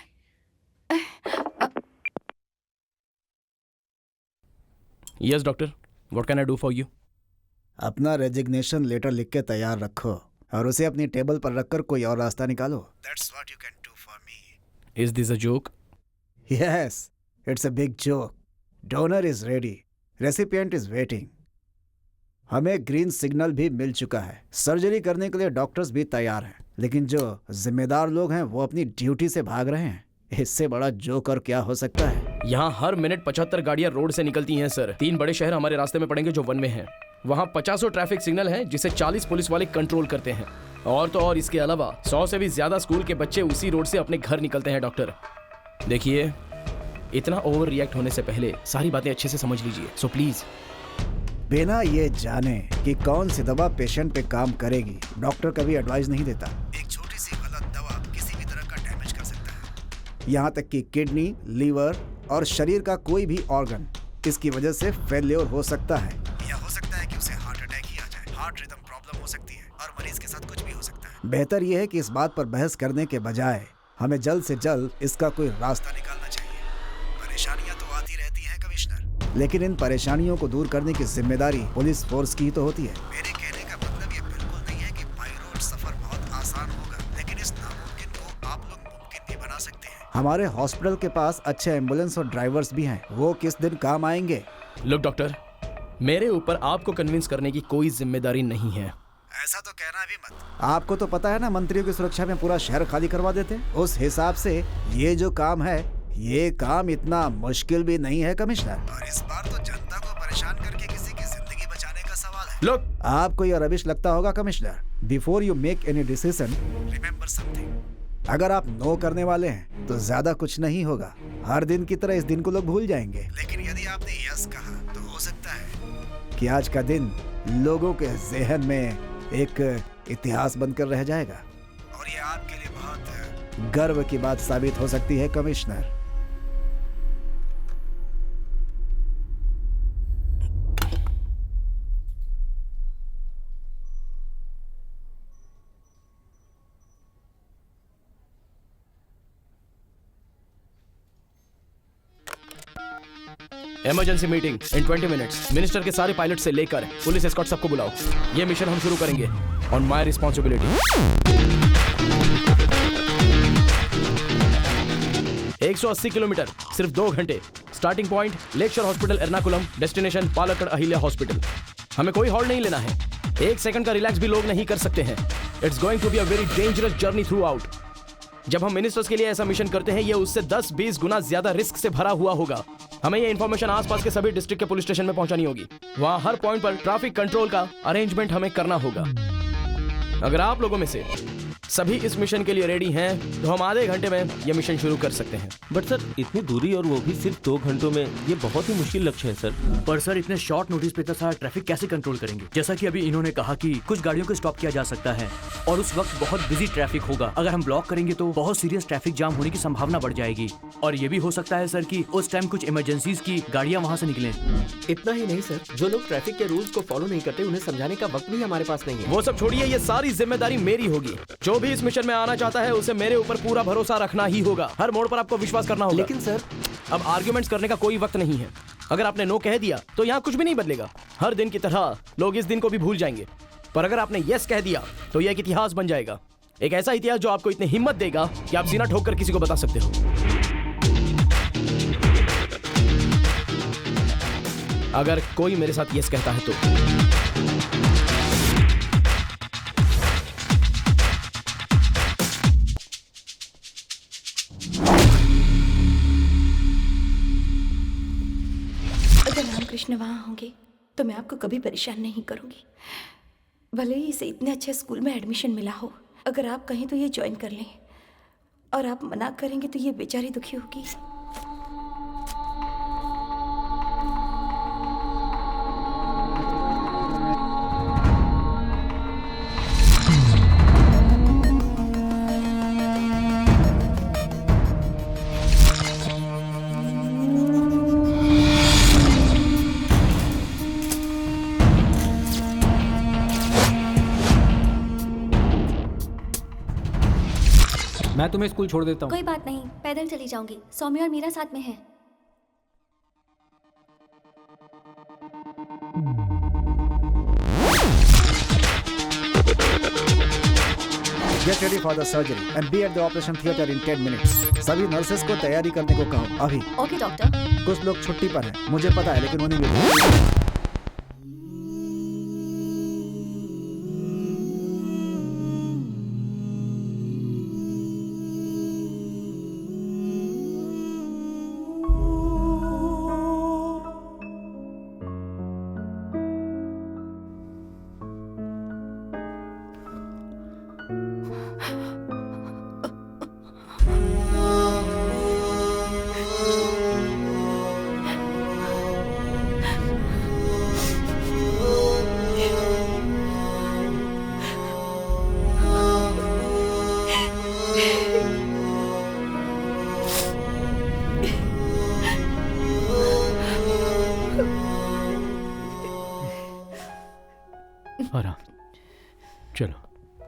S12: Yes doctor, what can I do for you?
S4: अपना रेजिग्नेशन लेटर लिख के तैयार रखो और उसे अपनी टेबल पर रखकर कोई और रास्ता निकालो। That's what you can do for me.
S12: Is this a joke?
S4: Yes, it's a big joke. Donor is ready. Recipient is waiting. हमें ग्रीन सिग्नल भी मिल चुका है। सर्जरी करने के लिए डॉक्टर्स भी तैयार हैं, लेकिन जो जिम्मेदार लोग हैं वो अपनी ड्यूटी से भाग रहे हैं। इससे बड़ा जोक और क्या हो सकता है?
S12: यहाँ हर मिनट 75 गाड़ियाँ रोड से निकलती हैं सर। 3 बड़े शहर हमारे रास्ते में पड़ेंगे जो वन में हैं। वहाँ 50 ट्रैफिक सिग्नल हैं जिसे 40 पुलिस वाले कंट्रोल करते हैं। और तो और इसके अलावा 100 से भी ज्यादा स्कूल के बच्चे उसी रोड से अपने घर निकलते हैं। डॉक्टर देखिए, इतना ओवर रिएक्ट होने से पहले सारी बातें अच्छे से समझ लीजिए। So please.
S4: बिना ये जाने कि कौन सी दवा पेशेंट पे काम करेगी, डॉक्टर कभी एडवाइस नहीं देता। एक छोटी सी गलत दवा किसी भी तरह का डैमेज कर सकता है। यहाँ तक कि किडनी, लीवर और शरीर का कोई भी ऑर्गन इसकी वजह से फेल्योर हो सकता है, या हो सकता है कि उसे हार्ट अटैक ही आ जाए। हार्ट रिदम प्रॉब्लम हो सकती है और मरीज के साथ कुछ भी हो सकता है। बेहतर यह है कि इस बात पर बहस करने के बजाय हमें जल्द से जल्द इसका कोई रास्ता निकालना चाहिए। परेशानियां तो आती रहती हैं कमिश्नर, लेकिन इन परेशानियों को दूर करने की जिम्मेदारी पुलिस फोर्स की तो होती है। मेरे कहने का मतलब ये बिल्कुल नहीं है कि बाई रोड सफर बहुत आसान होगा, लेकिन इस नामुमकिन को आप लोग मुमकिन भी बना सकते हैं। हमारे हॉस्पिटल के पास अच्छे एम्बुलेंस और ड्राइवर्स भी हैं, वो किस दिन काम आएंगे।
S12: लुक डॉक्टर, मेरे ऊपर आपको कन्विंस करने की कोई जिम्मेदारी नहीं है।
S4: ऐसा तो कहना भी मत। आपको तो पता है ना, मंत्रियों की सुरक्षा में पूरा शहर खाली करवा देते। उस हिसाब से ये जो काम है, ये काम इतना मुश्किल भी नहीं है कमिश्नर। और इस बार तो जनता को परेशान करके किसी की जिंदगी बचाने का सवाल है।
S12: लुक,
S4: आपको यह रबिश लगता होगा commissioner. Before you make any decision, remember something. अगर आप नो करने वाले हैं तो ज्यादा कुछ नहीं होगा। हर दिन की तरह इस दिन को लोग भूल जाएंगे। लेकिन यदि आपने यस कहा तो हो सकता है कि आज का दिन लोगों के जहन में एक इतिहास बनकर रह जाएगा, और ये आपके लिए बहुत गर्व की बात साबित हो सकती है commissioner.
S12: Emergency meeting in 20 minutes. Minister के सारे पायलट से लेकर पुलिस एस्कॉर्ट सबको बुलाओ। ये मिशन हम शुरू करेंगे ऑन माय रिस्पॉन्सिबिलिटी। 180 किलोमीटर, सिर्फ 2 घंटे। Starting point lakeshore hospital Ernakulam, destination Palakkad Ahalya hospital. हमें कोई हॉल्ट नहीं लेना है, 1 सेकंड का रिलैक्स भी लोग नहीं कर सकते हैं। It's going to be a very dangerous journey throughout. जब हम मिनिस्टर्स के लिए ऐसा मिशन करते हैं, ये उससे 10-20 गुना ज्यादा रिस्क से भरा हुआ होगा। हमें ये इन्फॉर्मेशन आसपास के सभी डिस्ट्रिक्ट के पुलिस स्टेशन में पहुंचानी होगी। वहां हर पॉइंट पर ट्रैफिक कंट्रोल का अरेंजमेंट हमें करना होगा। अगर आप लोगों में से सभी इस मिशन के लिए रेडी हैं तो हम आधे घंटे में ये मिशन शुरू कर सकते हैं।
S6: बट सर, इतनी दूरी और वो भी सिर्फ 2 घंटों में, ये बहुत ही मुश्किल लक्ष्य है सर।
S7: पर सर, इतने शॉर्ट नोटिस पे इतना सारा ट्रैफिक कैसे कंट्रोल करेंगे? जैसा कि अभी इन्होंने कहा कि कुछ गाड़ियों को स्टॉप किया जा सकता है और उस वक्त बहुत बिजी ट्रैफिक होगा। अगर हम ब्लॉक करेंगे तो बहुत सीरियस ट्रैफिक जाम होने की संभावना बढ़ जाएगी। और ये भी हो सकता है सर कि उस टाइम कुछ इमरजेंसीज की गाड़ियां वहां से निकलें।
S3: इतना ही नहीं सर, जो लोग ट्रैफिक के रूल्स को फॉलो नहीं करते उन्हें समझाने का वक्त भी हमारे पास नहीं है।
S12: वो सब छोड़िए, ये सारी जिम्मेदारी मेरी होगी। जो भी इस मिशन में आना चाहता है उसे मेरे ऊपर पूरा भरोसा रखना ही होगा। हर मोड़ पर आपको विश्वास करना होगा।
S3: लेकिन सर,
S12: अब आर्ग्यूमेंट्स करने का कोई वक्त नहीं है। अगर आपने नो कह दिया तो यहाँ कुछ भी नहीं बदलेगा। हर दिन की तरह लोग इस दिन को भी भूल जाएंगे। पर अगर आपने यस कह दिया तो यह एक इतिहास बन जाएगा। एक ऐसा इतिहास जो आपको इतनी हिम्मत देगा कि आप सीना ठोक कर किसी को बता सकते हो। अगर कोई मेरे साथ यस कहता है तो
S2: रामकृष्ण वहाँ होंगे तो मैं आपको कभी परेशान नहीं करूँगी। भले ही इसे इतने अच्छे स्कूल में एडमिशन मिला हो, अगर आप कहें तो ये ज्वाइन कर लें, और आप मना करेंगे तो ये बेचारी दुखी होगी।
S1: मैं तुम्हें स्कूल छोड़ देता हूँ।
S5: कोई बात नहीं, पैदल चली जाऊंगी। सौम्या और मीरा साथ में है।
S4: Get ready for the surgery and be at the operation theater in 10 minutes. सभी नर्सेस को तैयारी करने को कहो अभी।
S5: Okay doctor.
S4: कुछ लोग छुट्टी पर हैं, मुझे पता है, लेकिन उन्हें भी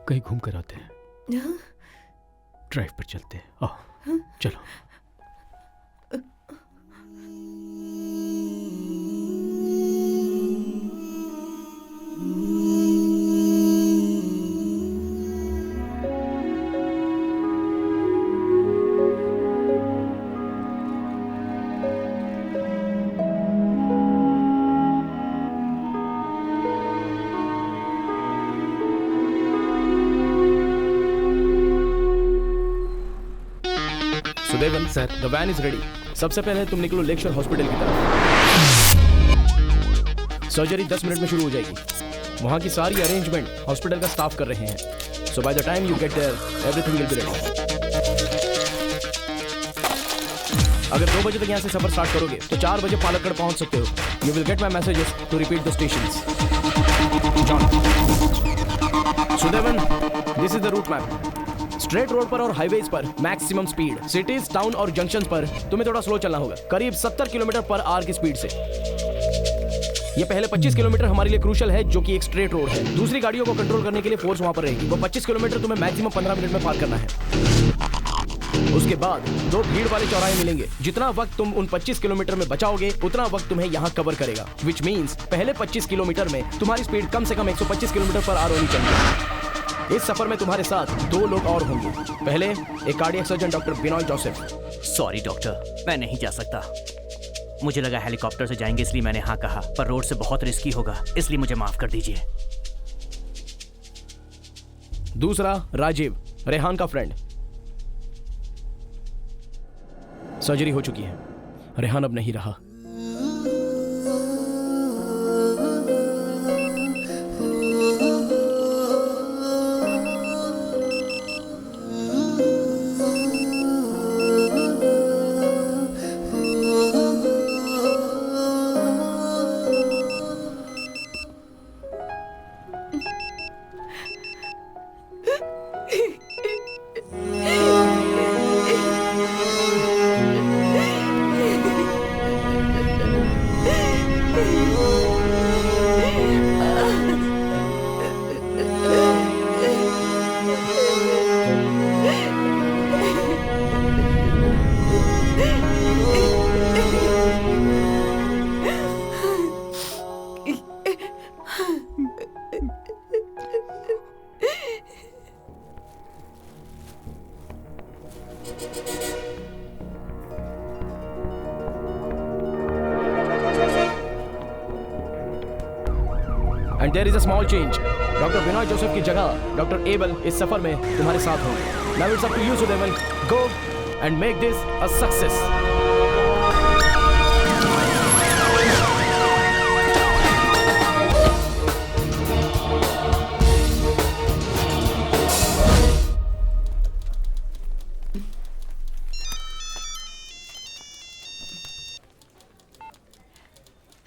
S1: कहीं घूम कर आते हैं। ड्राइव पर चलते हैं। आओ चलो।
S12: Sudevan sir, the van is ready. सबसे पहले तुम निकलो लेक्चर हॉस्पिटल की तरफ। सर्जरी 10 मिनट में शुरू हो जाएगी। वहाँ की सारी अरेंजमेंट हॉस्पिटल का स्टाफ कर रहे हैं। So by the time you get there everything will be ready. अगर 2 बजे तक यहाँ से सफर स्टार्ट करोगे तो 4 बजे पालक्कड़ पहुँच सकते हो। You will get my messages to repeat the stations. Sudevan, this is the route map. Straight road पर और हाईवेज पर मैक्सिमम स्पीड। सिटीज, टाउन और जंक्शंस पर तुम्हें थोड़ा स्लो चलना होगा, करीब 70 किलोमीटर पर आवर की स्पीड से। ये पहले 25 किलोमीटर हमारे लिए क्रूशल है, जो कि एक स्ट्रेट रोड है। दूसरी गाड़ियों को कंट्रोल करने के लिए फोर्स वहां पर रहेगी। वो 25 किलोमीटर तुम्हें मैक्सिमम 15 मिनट में पार करना है। उसके बाद 2 भीड़ वाले चौराहे मिलेंगे। जितना वक्त तुम उन 25 किलोमीटर में बचाओगे उतना वक्त तुम्हें यहाँ कवर करेगा। विच मीन्स पहले 25 किलोमीटर में तुम्हारी स्पीड कम से कम 125 किलोमीटर पर आवर होनी चाहिए। इस सफर में तुम्हारे साथ 2 लोग और होंगे। पहले एक cardiac surgeon doctor Binoy Joseph.
S10: Sorry doctor, मैं नहीं जा सकता। मुझे लगा हेलीकॉप्टर से जाएंगे इसलिए मैंने हाँ कहा, पर रोड से बहुत रिस्की होगा, इसलिए मुझे माफ कर दीजिए।
S12: दूसरा राजीव, रेहान का फ्रेंड। सर्जरी हो चुकी है, रेहान अब नहीं रहा। And there is a small change. Doctor Binoy Joseph की जगह डॉक्टर एबल इस सफर में तुम्हारे साथ होंगे। Now it's up to you, Sudevan. Go and make this a success.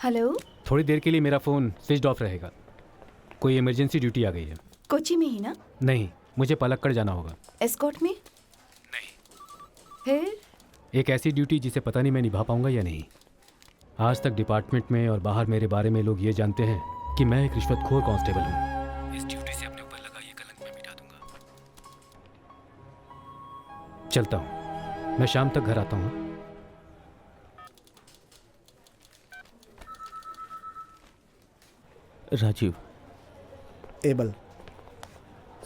S2: Hello,
S1: थोड़ी देर के लिए मेरा फ़ोन स्विच ऑफ रहेगा। कोई इमरजेंसी ड्यूटी आ गई है।
S2: कोची में ही ना?
S1: नहीं, मुझे पलक्कड़ जाना होगा।
S2: एस्कॉर्ट में?
S1: नहीं।
S2: फिर?
S1: एक ऐसी ड्यूटी जिसे पता नहीं मैं निभा पाऊंगा या नहीं। आज तक डिपार्टमेंट में और बाहर मेरे बारे में लोग ये जानते हैं कि मैं एक रिश्वतखोर कांस्टेबल हूँ। इस ड्यूटी से अपने ऊपर लगा ये कलंक मैं मिटा दूंगा। चलता हूँ, मैं शाम तक घर आता हूँ।
S6: राजीव।
S4: एबल।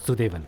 S1: सुदेवन।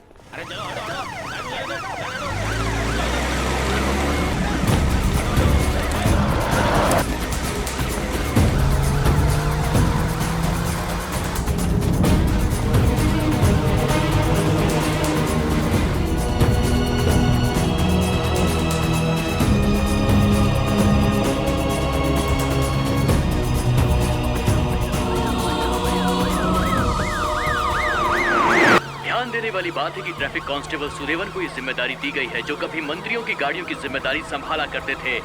S7: देने वाली बात है कि ट्रैफिक कांस्टेबल सुदेवन को ये जिम्मेदारी दी गई है, जो कभी मंत्रियों की गाड़ियों की जिम्मेदारी संभाला करते थे।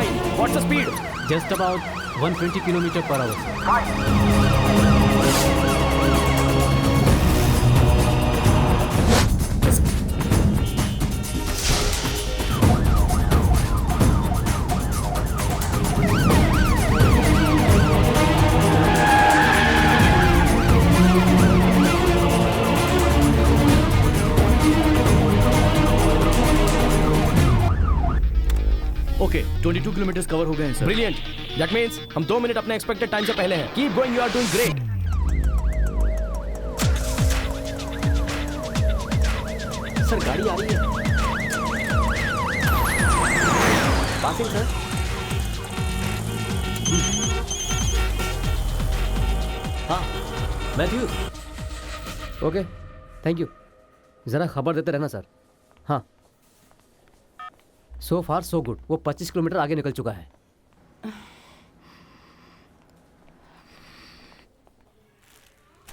S12: fine. What's the speed?
S1: Just about 120 kilometer per hour.
S7: Okay 22 kilometre cover हो गए हैं सर।
S12: Brilliant. That means हम 2 मिनट अपने expected time से पहले हैं. Keep going, you are doing great.
S6: Sir गाड़ी आ रही है। Passing sir.
S8: हाँ मैथ्यू। Okay thank you. ज़रा खबर देते रहना सर। हाँ सो फार सो गुड। वो 25 किलोमीटर आगे निकल चुका है।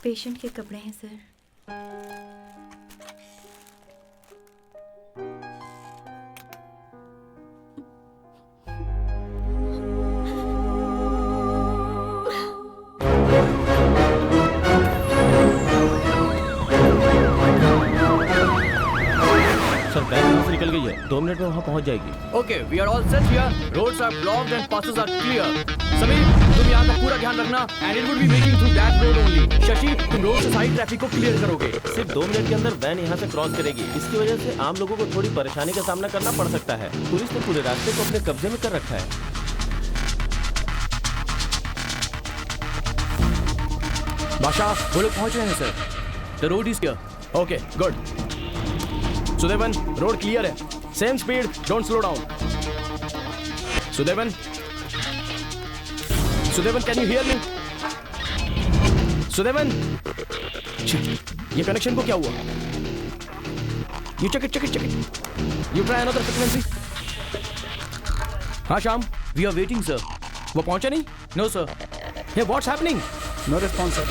S2: पेशेंट के कपड़े हैं सर।
S6: सर बैंक यहाँ से निकल गई है, 2 मिनट में वहाँ पहुँच जाएगी।
S7: Okay we are all set here. Roads are blocked and passes are clear. Sameer तुम यहाँ का पूरा ध्यान रखना and it would be making through that road only. Shashi तुम रोड से साइड ट्रैफिक को क्लियर करोगे।
S6: सिर्फ 2 मिनट के अंदर वैन यहाँ से क्रॉस करेगी। इसकी वजह से आम लोगों को थोड़ी परेशानी का सामना करना पड़ सकता है। पुलिस ने पूरे रास्ते को अपने कब्जे में कर रखा है।
S7: बादशाह वो लोग पहुँच रहे हैं sir. The road is clear.
S12: Okay, good. Sudevan, road clear है. Same speed, don't slow down. Sudevan, can you hear me? Sudevan, ये कनेक्शन को क्या हुआ? You check it. You try another frequency. हाँ Shyam,
S7: we are waiting sir.
S12: वो पहुंचा नहीं?
S7: No sir.
S12: Hey, what's happening?
S4: No response sir.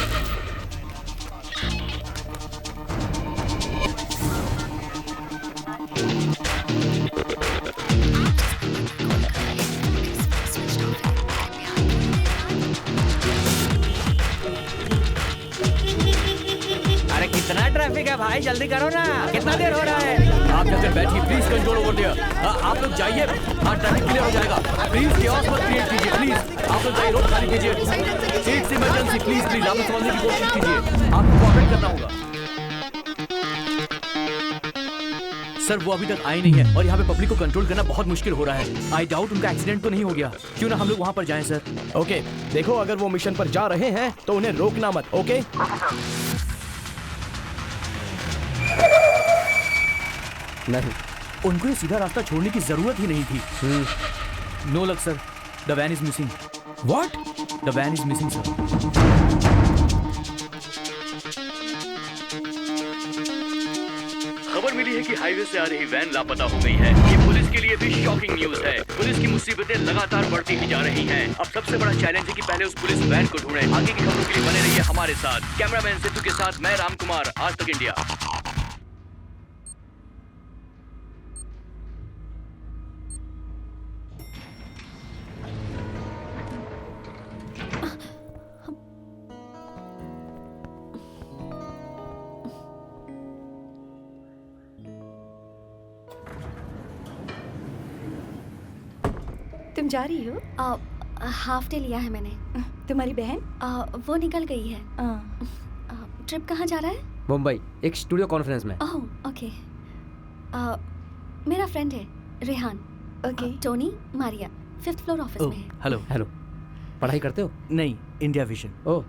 S10: अरे कितना ट्रैफिक है भाई, जल्दी करो ना, कितना देर हो रहा है?
S7: आप जाकर बैठिए प्लीज। Control over there. आप लोग जाइए। हाँ ट्रैफिक क्लियर हो जाएगा। प्लीज chaos मत क्रिएट कीजिए प्लीज। आप लोग जाइए, रोड खाली कीजिए। इट्स इमरजेंसी प्लीज आप समझने की कोशिश कीजिए। आपको कोऑपरेट करना होगा। सर वो अभी तक आए नहीं है और यहाँ पे पब्लिक को कंट्रोल करना बहुत मुश्किल हो रहा है। आई डाउट उनका एक्सीडेंट तो नहीं हो गया। क्यों ना हम लोग वहाँ पर जाएं सर।
S12: Okay, देखो अगर वो मिशन पर जा रहे हैं तो उन्हें रोकना मत. Okay?
S8: नहीं
S7: उनको ये सीधा रास्ता छोड़ने की जरूरत ही नहीं थी। No luck sir. The van is missing.
S12: What?
S7: The van is missing sir. खबर मिली है कि हाईवे से आ रही वैन लापता हो गई है। ये पुलिस के लिए भी शॉकिंग न्यूज है। पुलिस की मुसीबतें लगातार बढ़ती ही जा रही हैं। अब सबसे बड़ा चैलेंज है कि पहले उस पुलिस वैन को ढूंढें। आगे की खबरों के लिए बने रहिए हमारे साथ। कैमरामैन सिद्धू के साथ मैं राम कुमार, आज तक इंडिया।
S2: तुम जा रही हो?
S5: हाफ डे लिया है मैंने।
S2: तुम्हारी बहन?
S5: वो निकल गई है। ट्रिप कहाँ जा रहा है?
S8: मुंबई, एक स्टूडियो कॉन्फ्रेंस में।
S5: Oh okay. मेरा फ्रेंड है Rehan.
S2: Okay.
S5: Tony Maria 5th floor office में है।
S7: हेलो।
S8: हेलो, पढ़ाई करते हो?
S7: नहीं, इंडिया विजन।
S8: ओह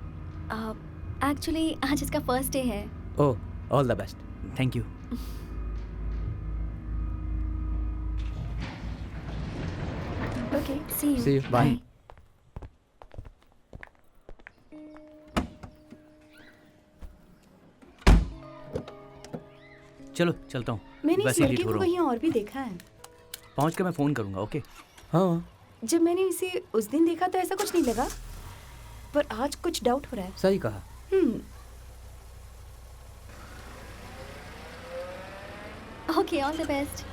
S5: एक्चुअली आज इसका फर्स्ट डे है।
S8: Oh, all the best.
S7: Thank you.
S5: Okay, see you.
S8: See you, bye.
S7: चलो चलता हूँ।
S2: मैंने इस
S7: वैसे ही
S2: लड़के
S7: लेट हो
S2: को
S7: रहा हूँ।
S2: कहीं और भी देखा है।
S7: पहुँच कर मैं फोन करूंगा। ओके।
S8: हाँ
S2: जब मैंने इसे उस दिन देखा तो ऐसा कुछ नहीं लगा, पर आज कुछ डाउट हो रहा है।
S8: सही कहा।
S5: Okay, all the best.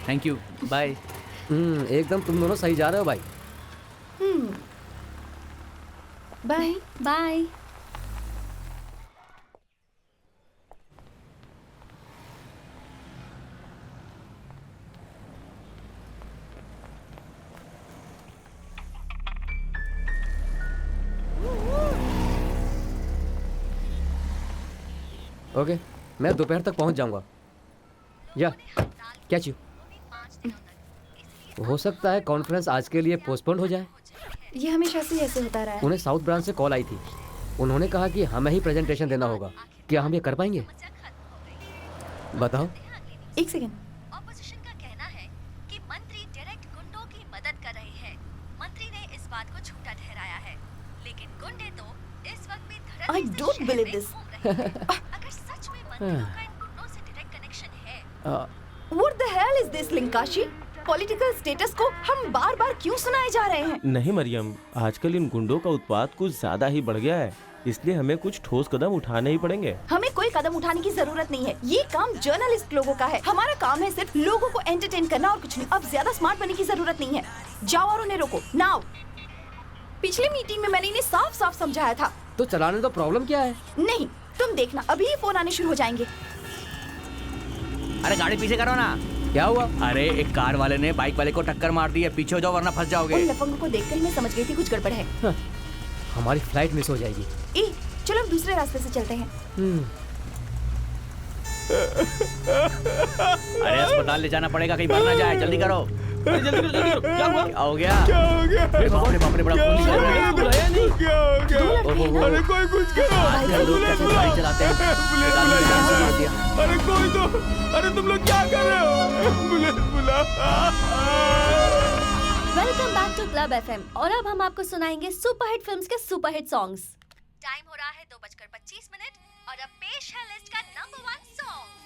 S7: Thank you. Bye.
S8: एकदम तुम दोनों सही जा रहे हो भाई।
S2: Bye
S5: bye.
S8: ओके, मैं दोपहर तक पहुंच जाऊंगा। या कैच यू। हो सकता है कॉन्फ्रेंस आज के लिए पोस्टपोन हो जाए।
S2: ये हमेशा से ऐसे होता रहा है।
S8: उन्हें साउथ ब्रांच से कॉल आई थी। उन्होंने कहा कि हमें ही प्रेजेंटेशन देना होगा। क्या हम ये कर पाएंगे? बताओ।
S2: एक सेकेंड।
S5: ऑपोजिशन का कहना है कि मंत्री डायरेक्ट गुंडों की मदद कर रहे हैं। मंत्री ने इस बात को झूठा ठहराया है, लेकिन गुंडे तो इस वक्त भी धर्म
S2: I don't believe this.
S5: अगर सच में मंत्रियों का इन गुंडों से डायरेक्ट कनेक्शन है।
S2: What the hell is this, लिंकाशी? पॉलिटिकल स्टेटस को हम बार बार क्यों सुनाए जा रहे हैं?
S6: नहीं मरियम, आजकल इन गुंडों का उत्पात कुछ ज्यादा ही बढ़ गया है, इसलिए हमें कुछ ठोस कदम उठाने ही पड़ेंगे।
S2: हमें कोई कदम उठाने की जरूरत नहीं है। ये काम जर्नलिस्ट लोगों का है। हमारा काम है सिर्फ लोगों को एंटरटेन करना और कुछ नहीं। अब ज्यादा स्मार्ट बनने की जरूरत नहीं है। जाओ और उन्हें रोको नाउ। पिछली मीटिंग में मैंने इन्हें साफ साफ समझाया था।
S8: तो चलाने तो प्रॉब्लम क्या है?
S2: नहीं, तुम देखना अभी ही फोन आने शुरू हो जाएंगे।
S10: अरे गाड़ी पीछे करो ना।
S8: क्या हुआ?
S10: अरे एक कार वाले ने बाइक वाले को टक्कर मार दी है, पीछे हो जाओ वरना फंस जाओगे।
S2: उन लफंगों को देखकर ही मैं समझ गई थी कुछ गड़बड़ है।
S8: हमारी फ्लाइट मिस हो जाएगी।
S2: ए, चलो हम दूसरे रास्ते से चलते हैं।
S10: अरे अस्पताल ले जाना पड़ेगा, कहीं मर ना जाए। जल्दी करो। जल्दी करो। क्या हुआ? क्या हो गया? अरे बाप रे, बड़ा खून निकल रहा है।
S6: बुलाया नहीं। क्या हो गया? अरे कोई कुछ करो।
S10: लोग कैसे गाड़ी चलाते हैं?
S6: अरे कोई तो, अरे तुम लोग क्या कर रहे हो? पुलिस बुला।
S5: Welcome back to club FM. और अब हम आपको सुनाएंगे सुपरहिट फिल्म्स के सुपरहिट सॉन्ग्स। टाइम हो रहा है 2:25 और अब पेश है लिस्ट का नंबर 1 सॉन्ग।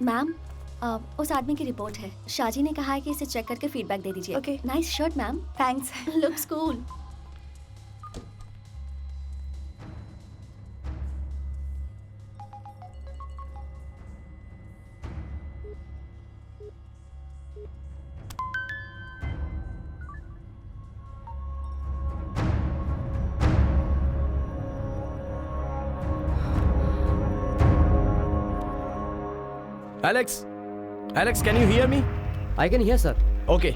S5: मैम, उस आदमी की रिपोर्ट है। शाजी ने कहा है कि इसे चेक करके फीडबैक दे दीजिए।
S2: Okay.
S5: Nice shirt ma'am.
S2: Thanks.
S5: Looks cool.
S12: Alex, can you hear me?
S8: I can hear sir.
S12: Okay,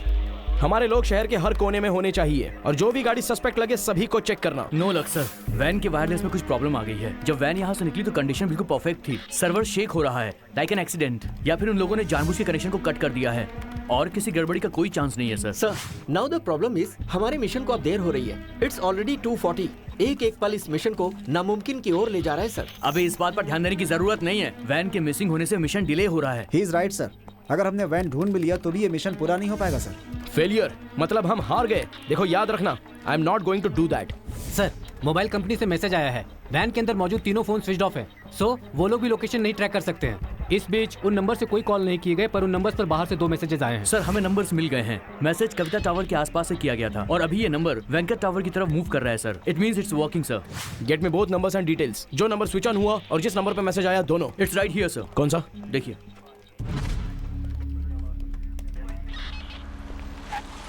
S12: हमारे लोग शहर के हर कोने में होने चाहिए और जो भी गाड़ी सस्पेक्ट लगे सभी को चेक करना।
S7: नो लक सर, वैन के वायरलेस में कुछ प्रॉब्लम आ गई है। जब वैन यहाँ से निकली तो कंडीशन बिल्कुल परफेक्ट थी। सर्वर शेक हो रहा है, लाइक एन एक्सीडेंट, या फिर उन लोगों ने जानबूझ के कनेक्शन को कट कर दिया है और किसी गड़बड़ी का कोई चांस नहीं है sir.
S3: Sir, now the problem is हमारे मिशन को अब देर हो रही है। It's already 2:40। एक पल इस मिशन को नामुमकिन की ओर ले जा रहा है सर।
S7: अभी इस बात पर ध्यान देने की जरूरत नहीं है। वैन के मिसिंग होने से मिशन डिले हो रहा है।
S4: He is right sir. अगर हमने वैन ढूंढ भी लिया तो भी ये मिशन पूरा नहीं हो पाएगा सर।
S12: फेलियर मतलब हम हार गए। देखो याद रखना, I am not going to do that.
S1: Sir, mobile company से मैसेज आया है। वैन के अंदर मौजूद तीनों फोन स्विच ऑफ है, सो वो लोग भी लोकेशन नहीं ट्रैक कर सकते हैं। इस बीच उन नंबर से कोई कॉल नहीं किए गए, पर उन नंबर्स पर बाहर से 2 मैसेजेस आए हैं।
S7: सर, हमें नंबर्स मिल गए हैं। मैसेज कविता टावर के आसपास से किया गया था और अभी ये नंबर वेंकट टावर की तरफ मूव कर रहा है sir. It means it's working sir.
S12: Get me both numbers and details. जो नंबर स्विच ऑन हुआ और जिस नंबर पर मैसेज आया, दोनों।
S7: It's right here sir.
S12: कौन सा?
S7: देखिए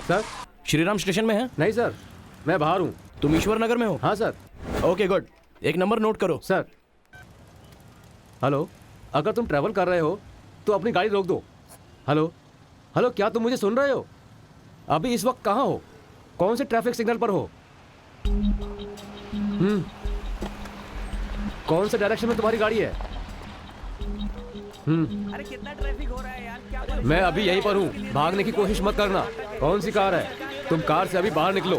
S8: सर।
S12: श्रीराम स्टेशन में है?
S8: नहीं सर, मैं बाहर हूँ।
S12: तुम ईश्वर नगर में हो?
S8: हाँ सर।
S12: ओके गुड, एक नंबर नोट करो।
S8: सर, हेलो, अगर तुम ट्रैवल कर रहे हो तो अपनी गाड़ी रोक दो। हेलो हेलो, क्या तुम मुझे सुन रहे हो? अभी इस वक्त कहाँ हो? कौन से ट्रैफिक सिग्नल पर हो? कौन से डायरेक्शन में तुम्हारी गाड़ी है?
S10: अरे कितना ट्रैफिक हो रहा है यार, क्या
S8: मैं अभी यहीं पर हूँ, भागने की कोशिश मत करना। कौन सी कार है? तुम कार से अभी बाहर निकलो।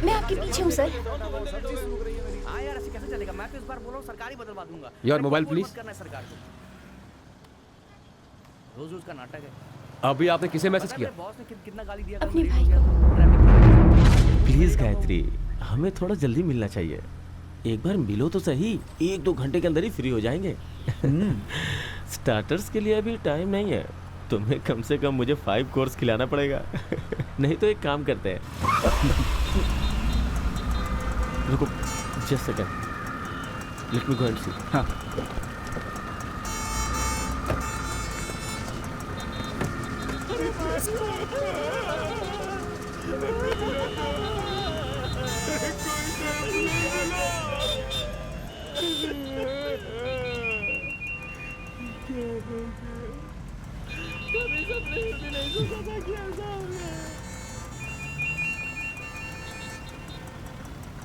S2: मैं आपके पीछे हूँ सर।
S10: हाँ यार,
S7: चलेगा। मैं तो इस बार बोल रहा हूँ सरकारी बदलवा दूंगा।
S8: Your mobile,
S7: कंट्रोल मत
S8: please.
S7: करना है सरकार को। रोज रोज का नाटक है।
S8: अभी आपने किसे मैसेज किया?
S7: बॉस ने कितना गाली दिया।
S2: अपने भाई को।
S6: प्लीज गायत्री, हमें थोड़ा जल्दी मिलना चाहिए। एक बार मिलो तो सही, 1-2 घंटे के अंदर ही फ्री हो जाएंगे। स्टार्टर्स के लिए अभी टाइम नहीं है। तुम्हें कम से कम मुझे 5 कोर्स खिलाना पड़ेगा। नहीं तो एक काम करते हैं। रुको just second, let me go and see.
S4: हाँ।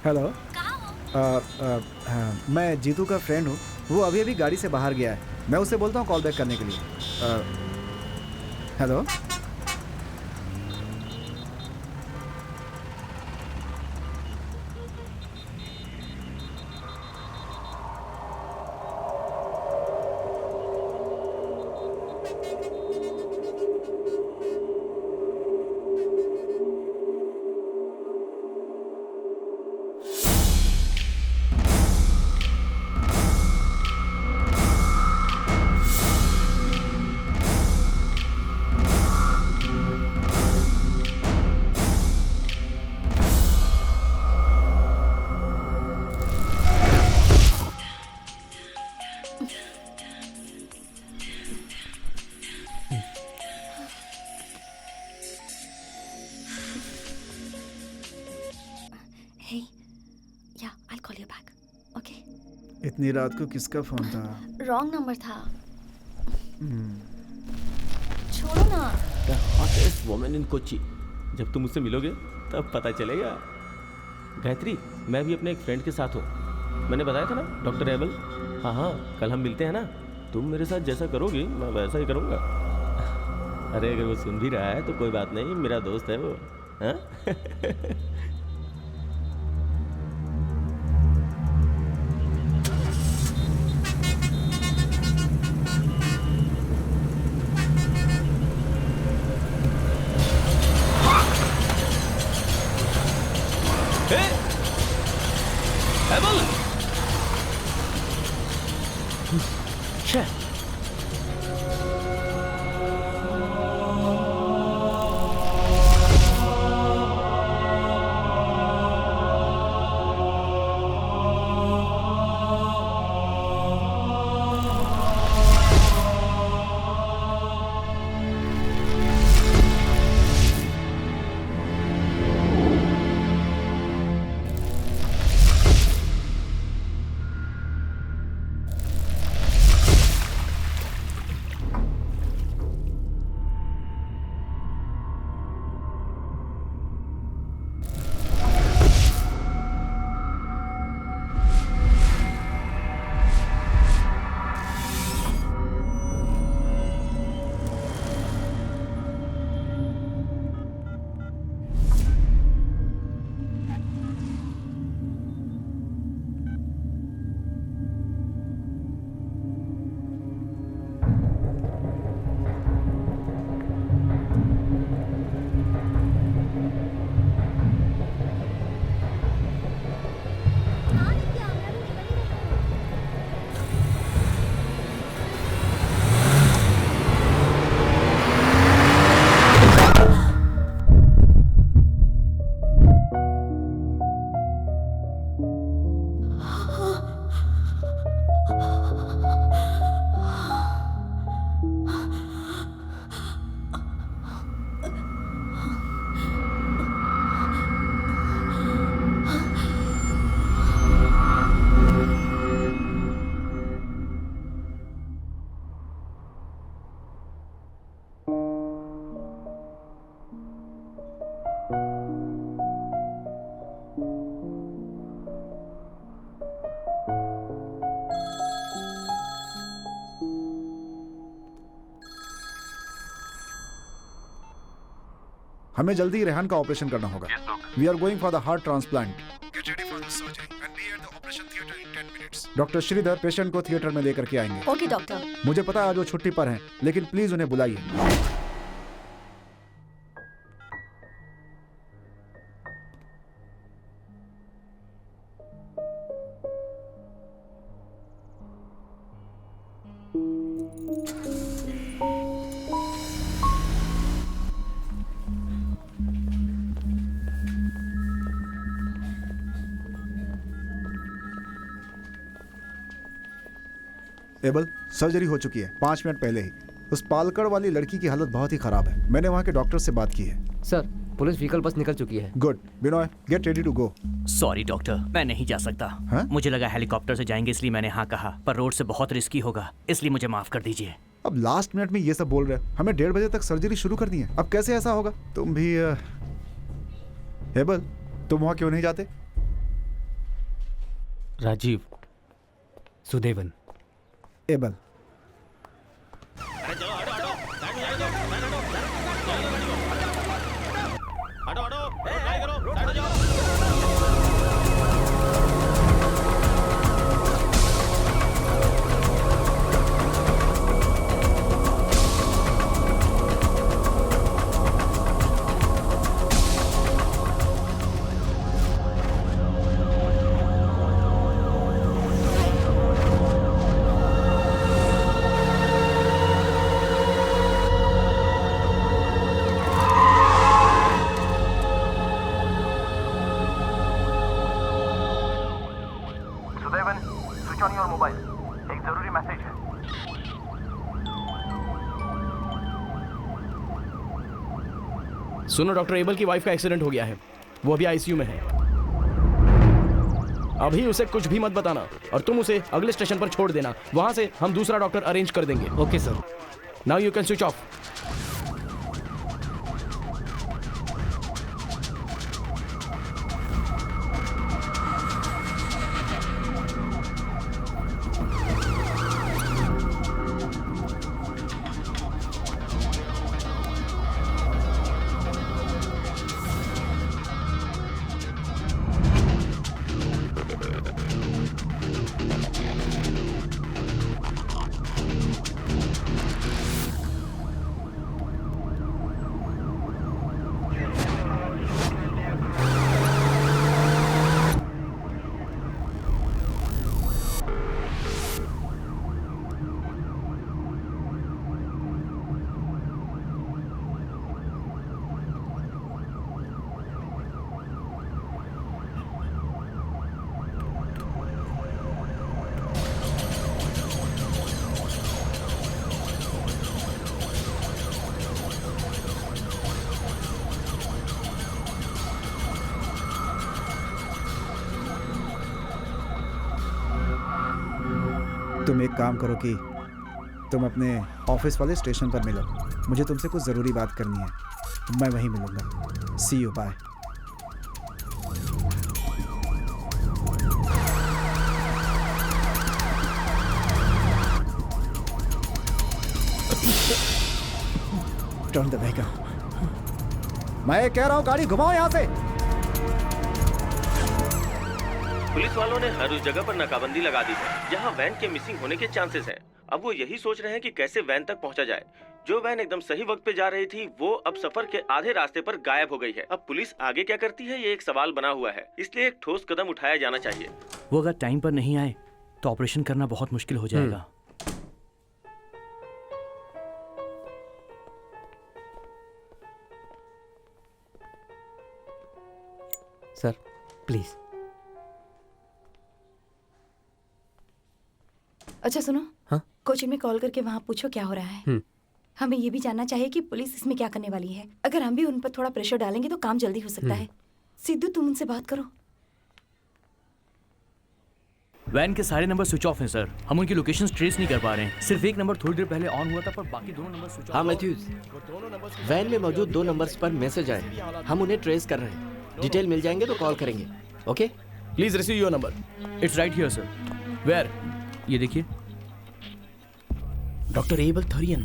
S4: हेलो। मैं जीतू का फ्रेंड हूँ। वो अभी अभी गाड़ी से बाहर गया है। मैं उससे बोलता हूँ कॉल बैक करने के लिए। Hello.
S5: Hey, yeah, I'll call you back. Okay.
S4: इतनी रात को किसका फोन था?
S5: Wrong number था। छोड़ो ना।
S6: The hottest woman in Kochi। जब तुम मुझसे मिलोगे तब पता चलेगा। गायत्री, मैं भी अपने एक फ्रेंड के साथ हूँ। मैंने बताया था ना, डॉक्टर एबल। हाँ हाँ, कल हम मिलते हैं ना। तुम मेरे साथ जैसा करोगी मैं वैसा ही करूँगा। अरे अगर वो सुन भी रहा है तो कोई बात नहीं, मेरा दोस्त है वो। हाँ? हमें जल्दी रेहान का ऑपरेशन करना होगा। We are going for the heart transplant. Get ready for the surgery and be at the operation theatre in 10
S4: doctor Shridhar patient को थिएटर में लेकर के आएंगे।
S5: Okay doctor.
S4: मुझे पता है आज वो छुट्टी पर हैं, लेकिन प्लीज उन्हें बुलाइए। एबल, सर्जरी हो चुकी है 5 मिनट पहले ही। उस पालकड़ वाली लड़की की हालत बहुत ही खराब है। मैंने वहाँ के डॉक्टर से बात की है।
S8: सर, पुलिस व्हीकल बस निकल चुकी है।
S4: Good. Binoy, get ready to go.
S10: Sorry doctor, मैं नहीं जा सकता।
S4: हाँ?
S10: मुझे लगा हेलीकॉप्टर से जाएंगे इसलिए मैंने हाँ कहा, पर रोड से बहुत रिस्की होगा, इसलिए मुझे माफ कर दीजिए।
S4: अब लास्ट मिनट में ये सब बोल रहे हो। हमें 1:30 बजे तक सर्जरी शुरू करनी है। अब कैसे ऐसा होगा? तुम भी एबल, तुम वहाँ क्यों नहीं जाते?
S1: राजीव, सुदेवन।
S4: एबल,
S12: सुनो, डॉक्टर एबल की वाइफ का एक्सीडेंट हो गया है। वो अभी आईसीयू में है। अभी उसे कुछ भी मत बताना और तुम उसे अगले स्टेशन पर छोड़ देना। वहां से हम दूसरा डॉक्टर अरेंज कर देंगे।
S1: Okay sir.
S12: Now you can switch off. तुम एक काम करो कि तुम अपने ऑफिस वाले स्टेशन पर मिलो। मुझे तुमसे कुछ ज़रूरी बात करनी है। मैं वहीं मिलूंगा। See you, bye. Turn the vehicle. मैं कह रहा हूँ गाड़ी घुमाओ यहाँ से।
S6: पुलिस वालों ने हर उस जगह पर नाकाबंदी लगा दी है जहां वैन के मिसिंग होने के चांसेस हैं। अब वो यही सोच रहे हैं कि कैसे वैन तक पहुंचा जाए। जो वैन एकदम सही वक्त पे जा रही थी वो अब सफर के आधे रास्ते पर गायब हो गई है। अब पुलिस आगे क्या करती है ये एक सवाल बना हुआ है, इसलिए एक ठोस कदम उठाया जाना चाहिए।
S10: वो अगर टाइम पर नहीं आए तो ऑपरेशन करना बहुत मुश्किल हो जाएगा।
S8: Sir please.
S2: अच्छा सुनो,
S8: हाँ?
S2: कोचिंग में कॉल करके वहाँ पूछो क्या हो रहा है। हमें ये भी जानना चाहिए कि पुलिस इसमें क्या करने वाली है। अगर हम भी उन पर थोड़ा प्रेशर डालेंगे तो काम जल्दी हो सकता है। सिद्धू, तुम उनसे बात करो।
S10: वैन के सारे नंबर स्विच ऑफ हैं सर। हम उनकी लोकेशन ट्रेस नहीं कर पा रहे हैं। सिर्फ एक नंबर थोड़ी देर पहले ऑन हुआ था पर बाकी दोनों नंबर स्विच ऑफ।
S3: हाँ मैथ्यूज, वैन में मौजूद 2 नंबर्स पर मैसेज आए। हम उन्हें ट्रेस कर रहे हैं। डिटेल मिल जाएंगे तो कॉल करेंगे। Okay,
S12: please receive your number.
S10: It's right here sir.
S12: Where?
S10: ये देखिए,
S12: डॉक्टर एबल थरियन।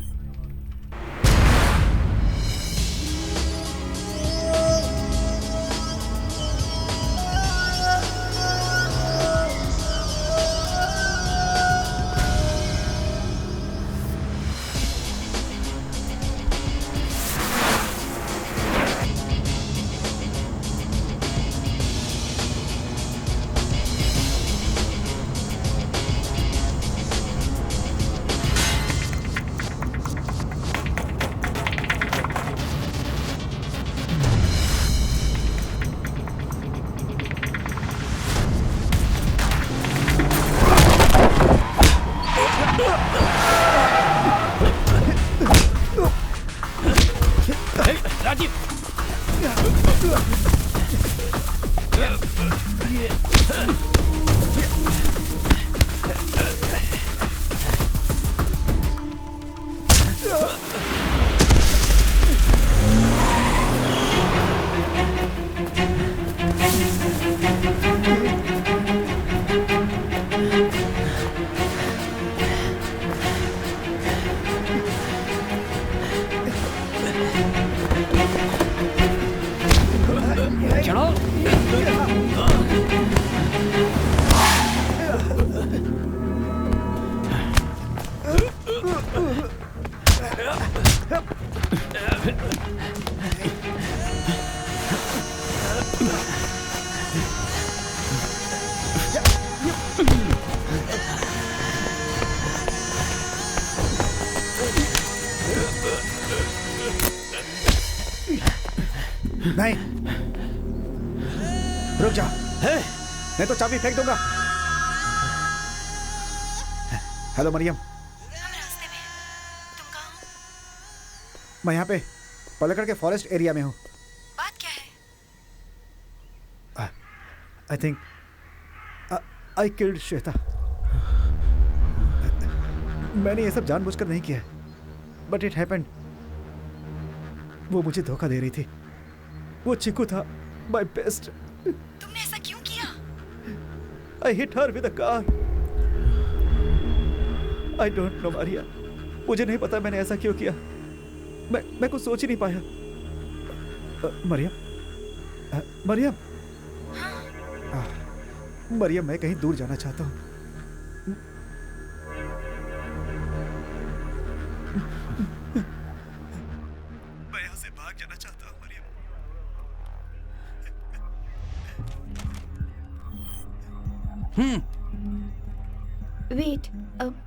S12: राजीव।
S4: नहीं, रुक जा। नहीं तो चाबी फेंक दूंगा। हेलो मरियम। मैं यहाँ पे पलकड़ के फॉरेस्ट एरिया में हूँ।
S2: बात क्या है?
S4: I think I killed Shweta. मैंने ये सब जानबूझकर नहीं किया, बट इट हैपेंड। वो मुझे धोखा दे रही थी। वो चिकू था, माय बेस्ट।
S2: तुमने ऐसा क्यों किया?
S4: I hit her with a car. I don't no Maria, मुझे नहीं पता मैंने ऐसा क्यों किया। मैं कुछ सोच ही नहीं पाया। मरियम, मरियम, मरियम, मैं कहीं दूर जाना चाहता हूँ। मैं यहाँ से भाग जाना चाहता हूँ Mariyam.
S2: Wait,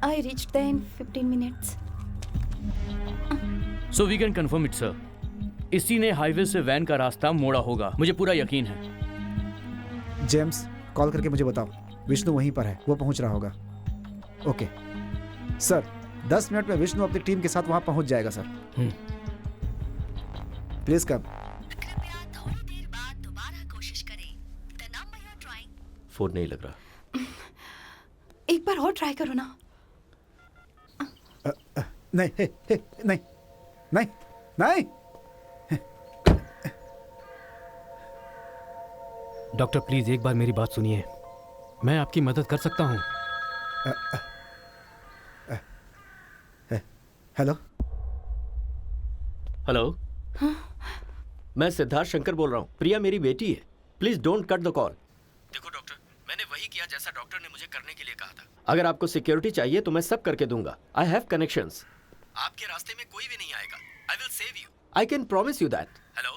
S2: I reached there in 15 minutes.
S7: So we can confirm it sir. इसी ने हाईवे से वैन का रास्ता मोड़ा होगा, मुझे पूरा यकीन है।
S4: जेम्स, कॉल करके मुझे बताओ। विष्णु वहीं पर है, वो पहुंच रहा होगा। ओके सर, 10 मिनट में विष्णु अपनी टीम के साथ वहां पहुंच जाएगा सर। Please come.
S3: फोन नहीं लग रहा।
S2: एक बार और ट्राई करो ना।
S4: नहीं, नहीं, नहीं, नहीं।
S1: डॉक्टर प्लीज एक बार मेरी बात सुनिए। मैं आपकी मदद कर सकता हूँ।
S4: हेलो।
S3: हेलो। मैं सिद्धार्थ शंकर बोल रहा हूँ। प्रिया मेरी बेटी है। Please don't cut the call. देखो डॉक्टर, मैंने वही किया जैसा डॉक्टर ने मुझे करने के लिए कहा था। अगर आपको सिक्योरिटी चाहिए तो मैं सब करके दूंगा। I have connections. आपके रास्ते में कोई भी नहीं आएगा। I will save you. I can promise you that. Hello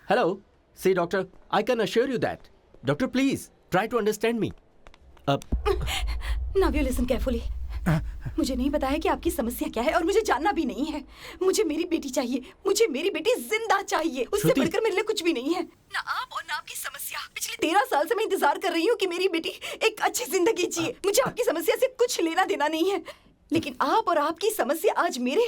S3: hello. See doctor, I can assure you that. Doctor please try to understand me. अब
S2: नाउ यू लिसन केयरफुली। मुझे नहीं पता है कि आपकी समस्या क्या है और मुझे जानना भी नहीं है। मुझे मेरी बेटी चाहिए। मुझे मेरी बेटी जिंदा चाहिए। उससे बढ़कर मेरे लिए कुछ भी नहीं है। ना आप और ना आपकी समस्या। पिछले 13 साल से मैं इंतजार कर रही हूँ कि मेरी बेटी एक अच्छी जिंदगी जिए। मुझे आपकी समस्या से कुछ लेना देना नहीं है, लेकिन आप और आपकी समस्या आज मेरे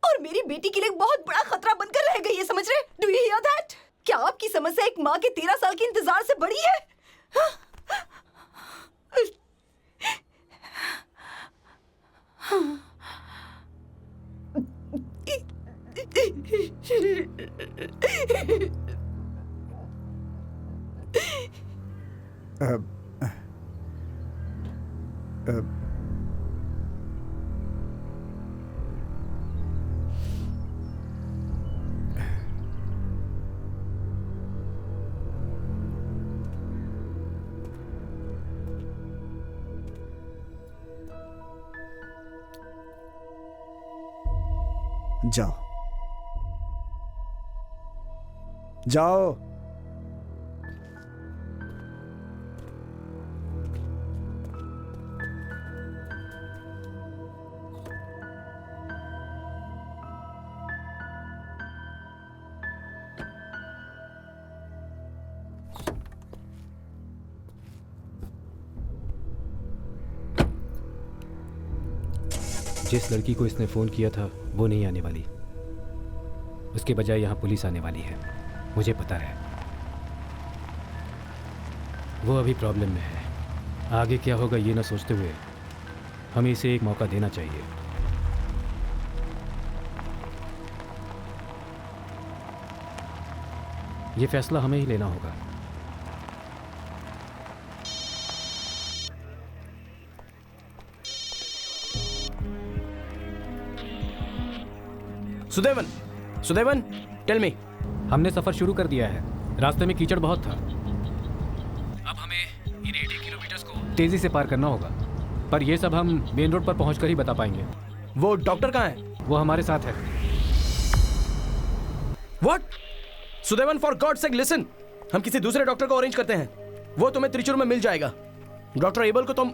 S2: और मेरी बेटी के लिए बहुत बड़ा खतरा बनकर रह गई है। समझ रहे? Do you here that? क्या आपकी समस्या एक माँ के 13 साल के इंतजार से बड़ी है?
S4: जाओ जाओ।
S1: जिस लड़की को इसने फोन किया था वो नहीं आने वाली। उसके बजाय यहाँ पुलिस आने वाली है, मुझे पता है। वो अभी प्रॉब्लम में है। आगे क्या होगा ये ना सोचते हुए हमें इसे एक मौका देना चाहिए। ये फैसला हमें ही लेना होगा।
S12: सुदेवन, सुदेवन, टेल मी।
S1: हमने सफर शुरू कर दिया है। रास्ते में कीचड़ बहुत था। अब हमें इन 80 किलोमीटर को तेजी से पार करना होगा, पर यह सब हम मेन रोड पर पहुंचकर ही बता पाएंगे।
S12: वो डॉक्टर कहाँ है?
S1: वो हमारे साथ है।
S12: What? Sudevan, for God sake listen. हम किसी दूसरे डॉक्टर को अरेंज करते हैं। वो तुम्हें त्रिचूर में मिल जाएगा। डॉक्टर एबल को तुम...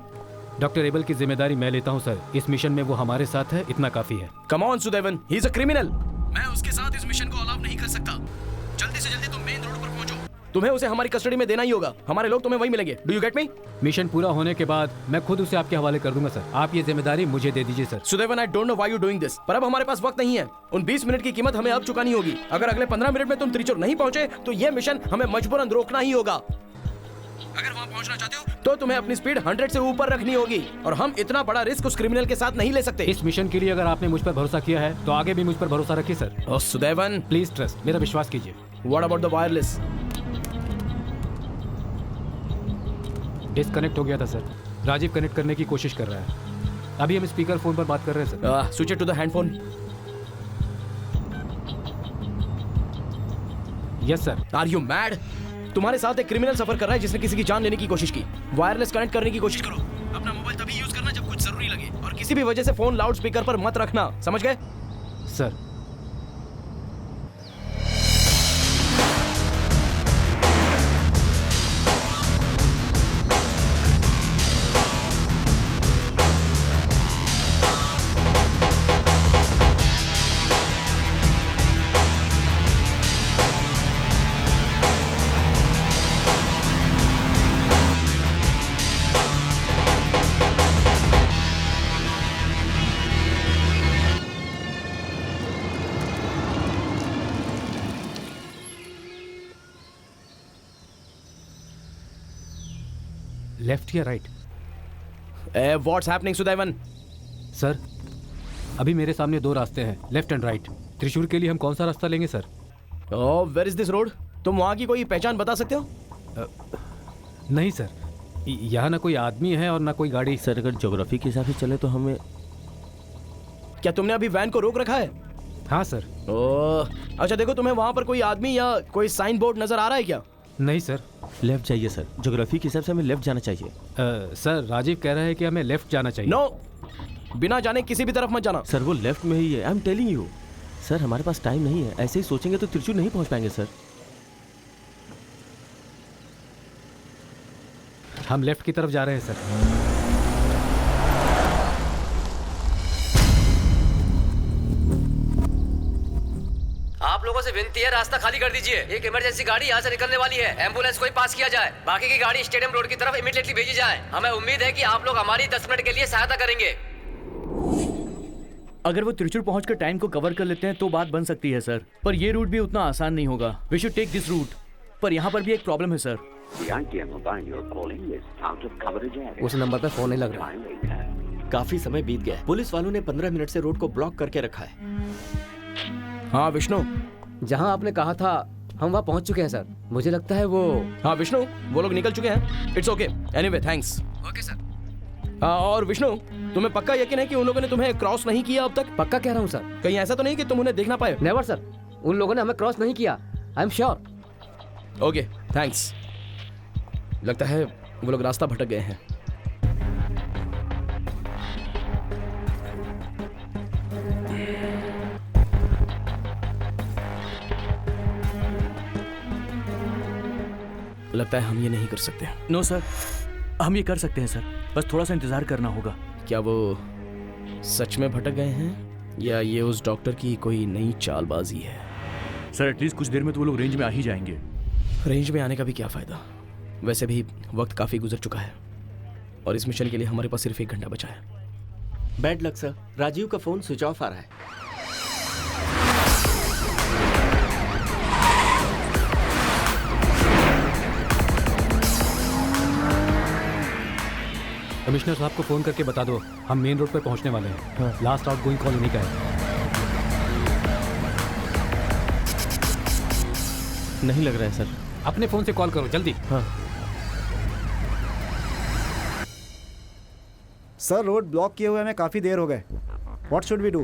S1: डॉक्टर एबल की जिम्मेदारी मैं लेता हूं सर। इस मिशन में वो हमारे साथ है, इतना काफी है।
S12: Come on Sudevan, he is a criminal. मैं उसके साथ इस मिशन को अलाउ नहीं कर सकता। जल्दी से जल्दी तुम मेन रोड पर पहुंचो। तुम्हें उसे हमारी कस्टडी में देना ही होगा। हमारे लोग तुम्हें वहीं मिलेंगे। Do you get me?
S1: Mission पूरा होने के बाद मैं खुद उसे आपके हवाले कर दूंगा सर। आप ये जिम्मेदारी मुझे दे दीजिए sir.
S12: Sudevan, I don't know why you doing this, पर अब हमारे पास वक्त नहीं है। उन 20 मिनट की कीमत हमें अब चुकानी होगी। अगर अगले 15 मिनट में तुम त्रिचूर नहीं पहुंचे तो ये मिशन हमें मजबूरन रोकना ही होगा। अगर वहां पहुंचना चाहते हो तो तुम्हें अपनी स्पीड 100 से ऊपर रखनी होगी, और हम इतना बड़ा रिस्क उस क्रिमिनल के साथ नहीं ले सकते।
S1: इस मिशन के लिए अगर आपने मुझ पर भरोसा किया है तो आगे भी मुझ पर भरोसा रखिए सर।
S12: ओह सुदेवन,
S1: प्लीज ट्रस्ट, मेरा विश्वास कीजिए।
S12: What about the wireless?
S1: Disconnect हो गया था सर। राजीव कनेक्ट करने की कोशिश कर रहा है। अभी हम स्पीकर फोन पर बात कर रहे हैं sir.
S12: Switch it to the handphone.
S1: Yes sir.
S12: Are you mad? तुम्हारे साथ एक क्रिमिनल सफर कर रहा है जिसने किसी की जान लेने की कोशिश की। वायरलेस कनेक्ट करने की कोशिश करो। अपना मोबाइल तभी यूज करना जब कुछ जरूरी लगे, और किसी भी वजह से फोन लाउड स्पीकर पर मत रखना, समझ गए?
S1: सर। लेफ्ट या right?
S12: What's happening Sudevan?
S1: Sir, अभी मेरे सामने दो रास्ते हैं, लेफ्ट एंड राइट। त्रिशूर के लिए हम कौन सा रास्ता लेंगे sir?
S12: Oh, where is this road? तुम वहां की कोई पहचान बता सकते हो?
S1: नहीं सर, यहाँ ना कोई आदमी है और ना कोई गाड़ी।
S6: सर, अगर ज्योग्राफी के हिसाब से चले तो हमें...
S12: क्या तुमने अभी वैन को रोक रखा है?
S1: हाँ सर।
S12: ओह, अच्छा देखो, तुम्हें वहां पर कोई आदमी या कोई साइन बोर्ड नजर आ रहा है क्या?
S1: नहीं सर।
S6: लेफ्ट जाइए सर, ज्योग्राफी के हिसाब से हमें लेफ्ट जाना चाहिए।
S1: सर, राजीव कह रहा है कि हमें लेफ्ट जाना चाहिए।
S12: नो, बिना जाने किसी भी तरफ मत जाना।
S6: सर, वो लेफ्ट में ही है, I am telling you. Sir, हमारे पास टाइम नहीं है, ऐसे ही सोचेंगे तो त्रिचूर नहीं पहुंच पाएंगे सर।
S1: हम लेफ्ट की तरफ जा रहे हैं सर।
S8: आप लोगों से विनती है, रास्ता खाली कर दीजिए। एक इमरजेंसी गाड़ी यहाँ से निकलने वाली है। एम्बुलेंस को ही पास किया जाए, बाकी की गाड़ी स्टेडियम रोड की तरफ इमीडिएटली भेजी जाए। हमें उम्मीद है कि आप लोग हमारी 10 मिनट के लिए सहायता करेंगे।
S10: अगर वो त्रिचूर पहुंचकर टाइम को कवर कर लेते हैं तो बात बन सकती है सर, पर ये रूट भी उतना आसान नहीं होगा। We should take this route, पर यहाँ पर भी एक प्रॉब्लम है सर।
S8: उस नंबर पे फोन नहीं लग रहा।
S3: काफी समय बीत गया। पुलिस वालों ने 15 मिनट से रोड को ब्लॉक करके रखा है।
S12: हाँ विष्णु,
S8: जहाँ आपने कहा था हम वहाँ पहुँच चुके हैं सर। मुझे लगता है वो...
S12: हाँ विष्णु, वो लोग निकल चुके हैं। It's okay, anyway thanks.
S8: Okay sir.
S12: और विष्णु, तुम्हें पक्का यकीन है कि उन लोगों ने तुम्हें क्रॉस नहीं किया अब तक?
S8: पक्का कह रहा हूँ सर।
S12: कहीं ऐसा तो नहीं कि तुम उन्हें देख ना पाए?
S8: नेवर सर, उन लोगों ने हमें क्रॉस नहीं किया, आई एम श्योर।
S12: Okay thanks. लगता है वो लोग रास्ता भटक गए हैं। लगता है हम ये नहीं कर सकते।
S10: नो सर, हम ये कर सकते हैं सर, बस थोड़ा सा इंतजार करना होगा।
S12: क्या वो सच में भटक गए हैं या ये उस डॉक्टर की कोई नई चालबाजी है?
S10: सर, एटलीस्ट कुछ देर में तो वो लोग रेंज में आ ही जाएंगे।
S12: रेंज में आने का भी क्या फायदा? वैसे भी वक्त काफी गुजर चुका है और इस मिशन के लिए हमारे पास सिर्फ 1 घंटा बचा है।
S3: बैड लक सर, राजीव का फोन स्विच ऑफ आ रहा है।
S1: कमिश्नर साहब को फ़ोन करके बता दो हम मेन रोड पर पहुंचने वाले हैं।
S12: हाँ।
S1: लास्ट आउट गोइंग कॉल उन्हीं का है।
S12: नहीं लग रहा है सर।
S1: अपने फ़ोन से कॉल करो जल्दी।
S12: हाँ।
S4: सर रोड ब्लॉक किए हुए हमें काफी देर हो गए। What should we do?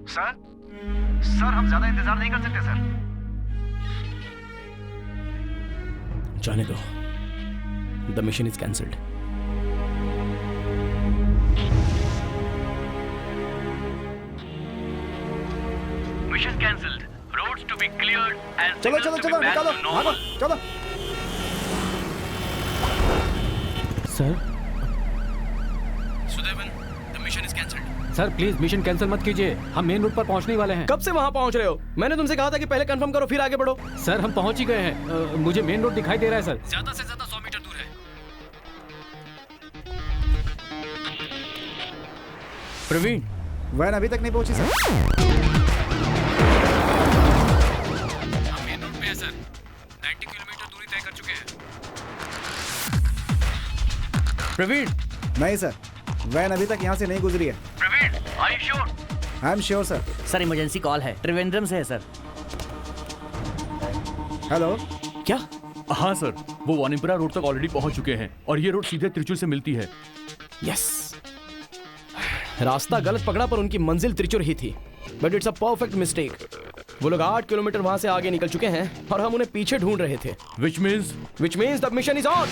S13: Sir हम ज्यादा इंतजार नहीं कर सकते सर।
S12: जाने दो। The mission is cancelled.
S13: Mission cancelled, roads to be cleared and
S4: चलो चलो चलो निकालो, भागो चलो।
S12: Sir Sudevan, the mission is cancelled.
S1: Sir please mission cancel मत कीजिए, हम मेन रोड पर पहुंचने वाले हैं।
S12: कब से वहां पहुंच रहे हो? मैंने तुमसे कहा था कि पहले कंफर्म करो फिर आगे बढ़ो।
S1: सर हम पहुंच ही गए हैं। मुझे मेन रोड दिखाई दे रहा है सर। ज्यादा से ज्यादा 100 मीटर दूर है।
S12: प्रवीण,
S4: वैन अभी तक नहीं पहुंची सर।
S1: हम मेन रोड पे हैं सर। 90 किलोमीटर दूरी तय कर चुके हैं।
S12: प्रवीण।
S4: नहीं सर, वैन अभी तक यहाँ से नहीं गुजरी है।
S13: Praveen, are you sure?
S4: I am sure sir.
S10: Sir emergency call है, त्रिवेंद्रम से है सर।
S4: हेलो।
S12: क्या?
S7: हाँ सर, वो वानिमपुरा रोड तक ऑलरेडी पहुंच चुके हैं और ये रोड सीधे त्रिचूर से मिलती है।
S12: यस। रास्ता गलत पकड़ा पर उनकी मंजिल त्रिचुर ही थी। But it's a perfect mistake. वो लोग 8 किलोमीटर वहां से आगे निकल चुके हैं और हम उन्हें पीछे ढूंढ रहे थे।
S7: Which means
S12: the mission is on.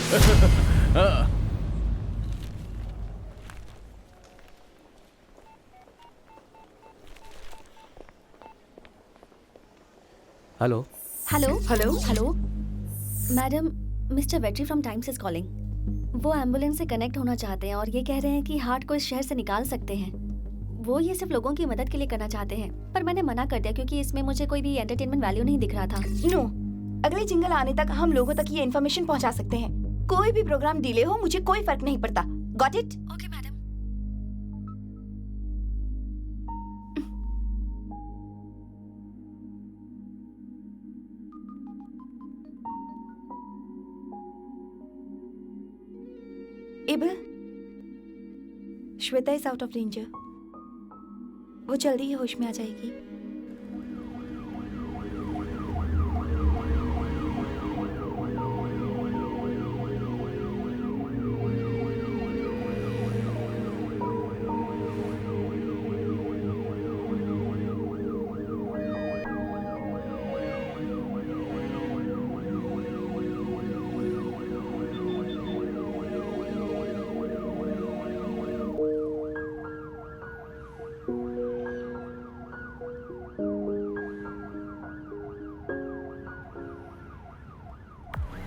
S8: Hello
S5: hello
S11: hello
S5: hello madam, mister Vetri from times is calling. वो एम्बुलेंस से कनेक्ट होना चाहते हैं और ये कह रहे हैं कि हार्ट को इस शहर से निकाल सकते हैं। वो ये सिर्फ लोगों की मदद के लिए करना चाहते हैं, पर मैंने मना कर दिया क्योंकि इसमें मुझे कोई भी एंटरटेनमेंट वैल्यू नहीं दिख रहा था।
S11: नो, अगले जिंगल आने तक हम लोगों तक ये इन्फॉर्मेशन पहुंचा सकते हैं। कोई भी प्रोग्राम डिले हो मुझे कोई फर्क नहीं पड़ता। Got it?
S5: Okay madam.
S2: Able, Shweta is out of danger. वो जल्दी ही होश में आ जाएगी।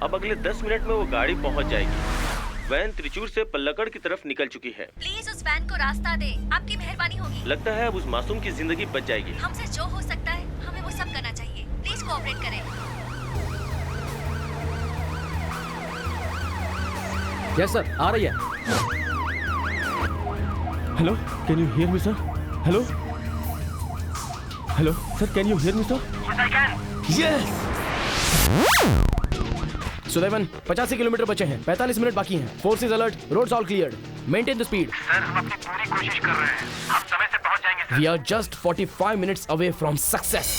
S6: अब अगले 10 मिनट में वो गाड़ी पहुंच जाएगी। वैन त्रिचूर से पल्लकड़ की तरफ निकल चुकी है।
S5: प्लीज उस वैन को रास्ता दे, आपकी मेहरबानी होगी।
S6: लगता है अब उस मासूम की जिंदगी बच जाएगी।
S5: हमसे जो हो सकता है हमें वो सब करना चाहिए। प्लीज कोऑपरेट करें।
S8: यस सर, आ रही है।
S12: Hello, can you hear me sir? Hello hello sir, can you hear me sir? Yes. Sudevan, 85 kilometre बचे हैं, 45 मिनट बाकी हैं। Forces alert, roads all cleared, maintain the speed.
S13: Sir हम अपनी पूरी कोशिश कर रहे हैं, हम समय से पहुंच जाएंगे sir.
S12: We are just 45 minutes away from success.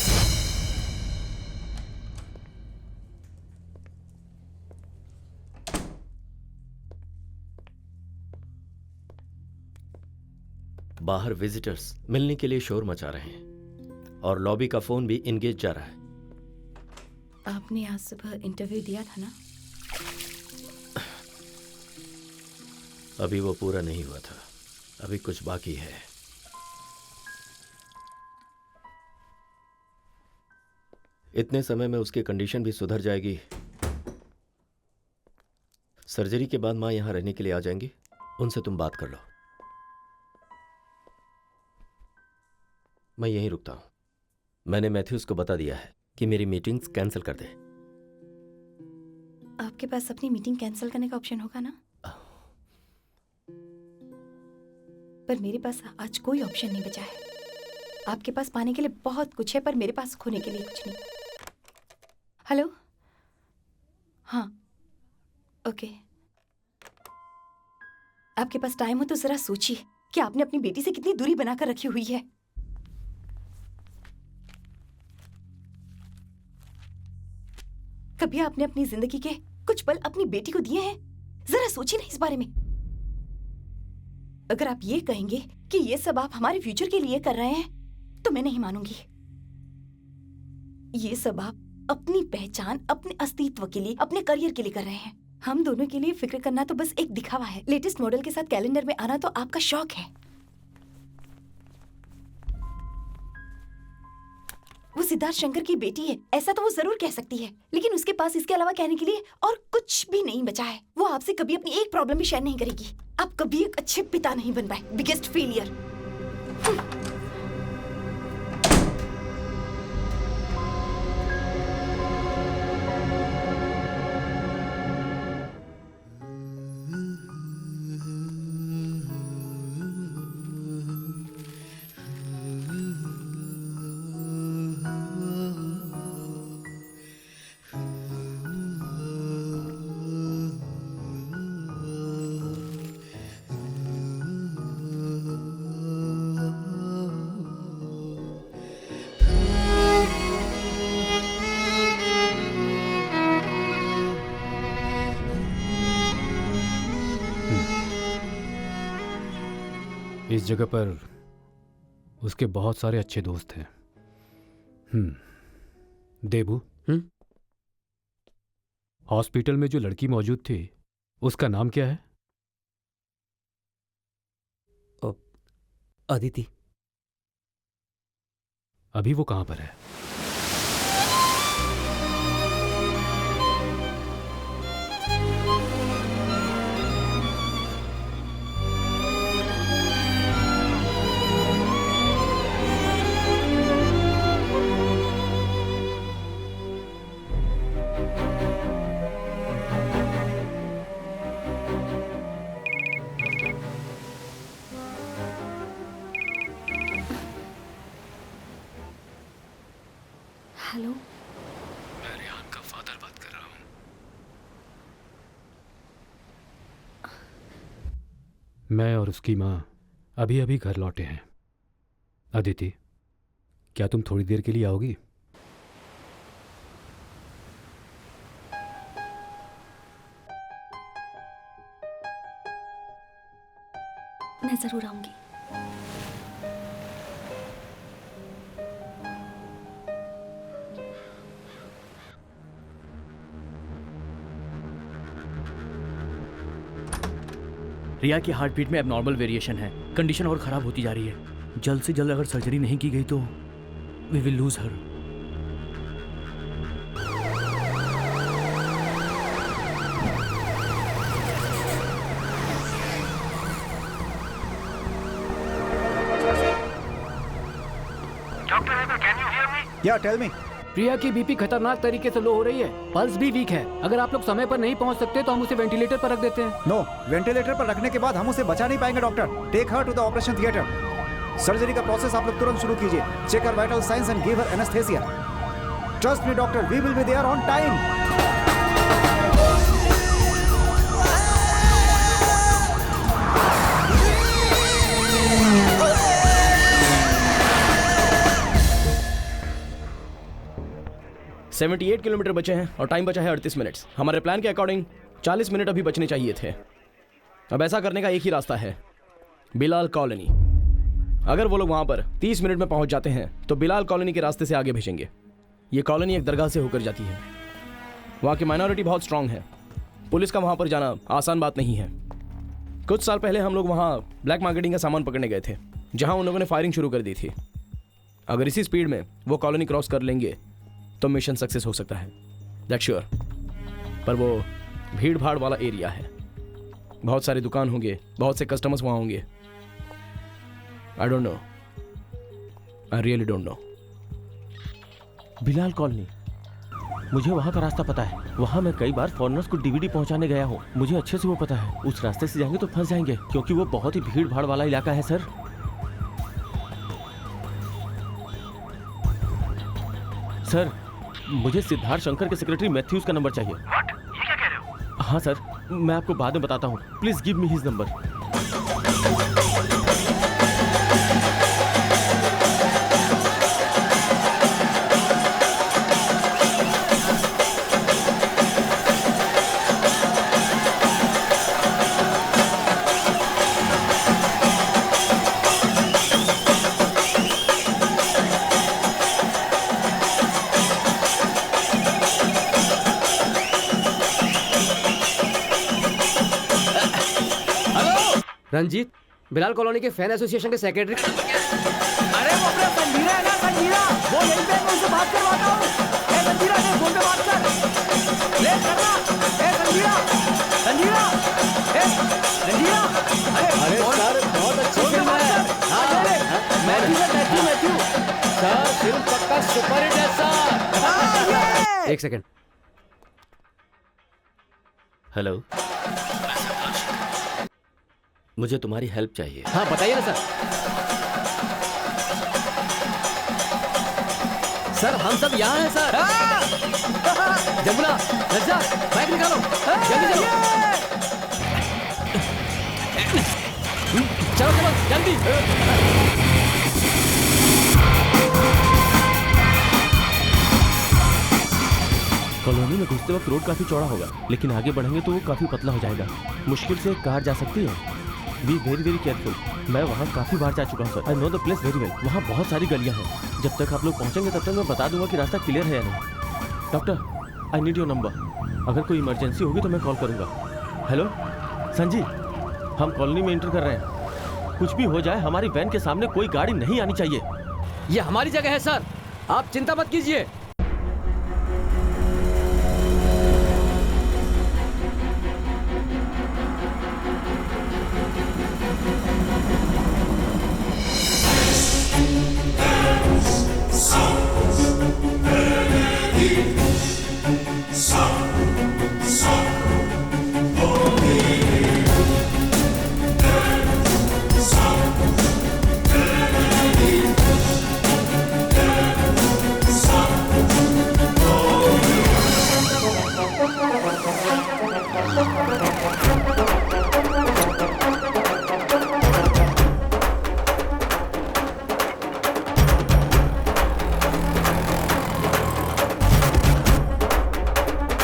S3: बाहर विजिटर्स मिलने के लिए शोर मचा रहे हैं और लॉबी का फोन भी इंगेज जा रहा है।
S2: आपने आज सुबह इंटरव्यू दिया था ना?
S3: अभी वो पूरा नहीं हुआ था, अभी कुछ बाकी है। इतने समय में उसकी कंडीशन भी सुधर जाएगी। सर्जरी के बाद माँ यहां रहने के लिए आ जाएंगी, उनसे तुम बात कर लो। मैं यहीं रुकता हूं। मैंने मैथ्यूज को बता दिया है कि मेरी मीटिंग्स कैंसिल कर दे।
S2: आपके पास अपनी मीटिंग कैंसिल करने का ऑप्शन होगा ना? पर मेरे पास आज कोई ऑप्शन नहीं बचा है। आपके पास पाने के लिए बहुत कुछ है, पर मेरे पास खोने के लिए कुछ नहीं। हेलो? हाँ, ओके। आपके पास टाइम हो तो जरा सोचिए कि आपने अपनी बेटी से कितनी दूरी बनाकर रखी हुई है। कभी आपने अपनी जिंदगी के कुछ पल अपनी बेटी को दिए हैं? जरा सोचिए ना इस बारे में। अगर आप ये कहेंगे कि ये सब आप हमारे फ्यूचर के लिए कर रहे हैं तो मैं नहीं मानूंगी। ये सब आप अपनी पहचान, अपने अस्तित्व के लिए, अपने करियर के लिए कर रहे हैं। हम दोनों के लिए फिक्र करना तो बस एक दिखावा है। लेटेस्ट मॉडल के साथ कैलेंडर में आना तो आपका शौक है। वो सिद्धार्थ शंकर की बेटी है, ऐसा तो वो जरूर कह सकती है, लेकिन उसके पास इसके अलावा कहने के लिए और कुछ भी नहीं बचा है। वो आपसे कभी अपनी एक प्रॉब्लम भी शेयर नहीं करेगी। आप कभी एक अच्छे पिता नहीं बन पाए। Biggest failure.
S1: इस जगह पर उसके बहुत सारे अच्छे दोस्त हैं। देबू, हॉस्पिटल में जो लड़की मौजूद थी उसका नाम क्या है?
S8: अदिति।
S1: अभी वो कहां पर है?
S5: हेलो,
S1: मैं रेहान का फादर बात कर रहा हूं। मैं और उसकी मां अभी अभी घर लौटे हैं। अदिति, क्या तुम थोड़ी देर के लिए आओगी?
S5: मैं जरूर आऊंगी।
S10: रिया की हार्ट बीट में एबनॉर्मल वेरिएशन है। कंडीशन और खराब होती जा रही है। जल्द से जल्द अगर सर्जरी नहीं की गई तो वी विल लूज हर।
S4: या टेल मी।
S8: प्रिया की बीपी खतरनाक तरीके से लो हो रही है, पल्स भी वीक है। अगर आप लोग समय पर नहीं पहुंच सकते तो हम उसे वेंटिलेटर पर रख देते हैं।
S4: नो, वेंटिलेटर पर रखने के बाद हम उसे बचा नहीं पाएंगे doctor. Take her to the operation theatre. Surgery का प्रोसेस आप लोग तुरंत शुरू कीजिए। Check her vital signs and give her anaesthesia. Trust me doctor, we will be there on time.
S12: 78 kilometre बचे हैं और टाइम बचा है 38 मिनट्स। हमारे प्लान के अकॉर्डिंग 40 मिनट अभी बचने चाहिए थे। अब ऐसा करने का एक ही रास्ता है, बिलाल कॉलोनी। अगर वो लोग वहाँ पर 30 मिनट में पहुँच जाते हैं तो बिलाल कॉलोनी के रास्ते से आगे भेजेंगे। ये कॉलोनी एक दरगाह से होकर जाती है। वहाँ की माइनॉरिटी बहुत स्ट्रांग है। पुलिस का वहाँ पर जाना आसान बात नहीं है। कुछ साल पहले हम लोग वहाँ ब्लैक मार्केटिंग का सामान पकड़ने गए थे, जहाँ उन लोगों ने फायरिंग शुरू कर दी थी। अगर इसी स्पीड में वो कॉलोनी क्रॉस कर लेंगे तो मिशन सक्सेस हो सकता है, दैट श्योर। पर वो भीड़ भाड़ वाला एरिया है, बहुत सारे दुकान होंगे, बहुत से कस्टमर्स वहाँ होंगे। आई don't no, I really don't know.
S6: Bilal colony, मुझे वहाँ का रास्ता पता है। वहाँ मैं कई बार फॉरेनर्स को डीवीडी पहुँचाने गया हूँ, मुझे अच्छे से वो पता है। उस रास्ते से जाएंगे तो फंस जाएंगे, क्योंकि वो बहुत ही भीड़ भाड़ वाला इलाका है सर। सर, मुझे सिद्धार्थ शंकर के सेक्रेटरी मैथ्यूज का नंबर चाहिए।
S13: व्हाट? ये क्या कह रहे हो?
S6: हाँ सर, मैं आपको बाद में बताता हूँ। Please give me his number.
S8: Ranjit, Bilal colony के फैन एसोसिएशन के सेक्रेटरी।
S7: अरे वो अपना संजीरा है ना, संजीरा, वो यहीं पे है, मैं उससे बात करवाता हूँ। ए संजीरा, ने फोन पे बात कर, ले करना। ए संजीरा, संजीरा, ए संजीरा,
S8: अरे सर, बहुत अच्छी फिल्म है। मैथ्यू सर, फिल्म पक्का सुपर हिट है सर। एक सेकंड।
S3: हेलो, मुझे तुम्हारी हेल्प चाहिए।
S8: हाँ बताइए ना सर। सर हम सब यहाँ हैं सर। जमुना, रज्जा, बाइक निकालो, जल्दी चलो। चलो चलो जल्दी।
S6: कॉलोनी में घुसते वक्त रोड काफी चौड़ा होगा, लेकिन आगे बढ़ेंगे तो वो काफी पतला हो जाएगा। मुश्किल से एक कार जा सकती है। Be very very careful. मैं वहाँ काफी बार जा चुका हूँ sir. I know the place very well. वहाँ बहुत सारी गलियाँ हैं। जब तक आप लोग पहुँचेंगे तब तक मैं बता दूंगा कि रास्ता क्लियर है या नहीं। Doctor, I need your number. अगर कोई इमरजेंसी होगी तो मैं कॉल करूँगा। हेलो संजीव, हम कॉलोनी में एंटर कर रहे हैं। कुछ भी हो जाए, हमारी वैन के सामने कोई गाड़ी नहीं आनी चाहिए।
S8: ये हमारी जगह है सर, आप चिंता मत कीजिए।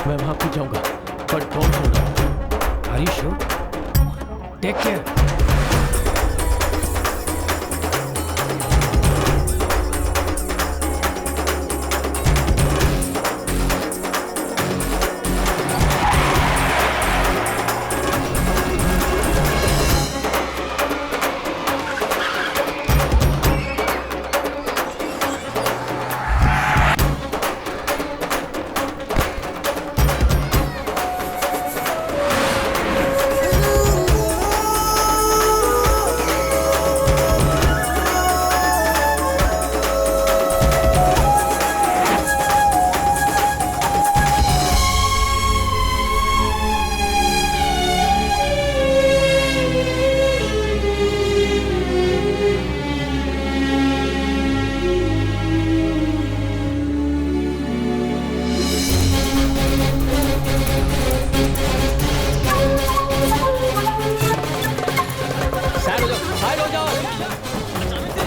S6: मैं वहाँ पहुँच जाऊँगा, but don't hold on.
S1: Are you sure? Take care.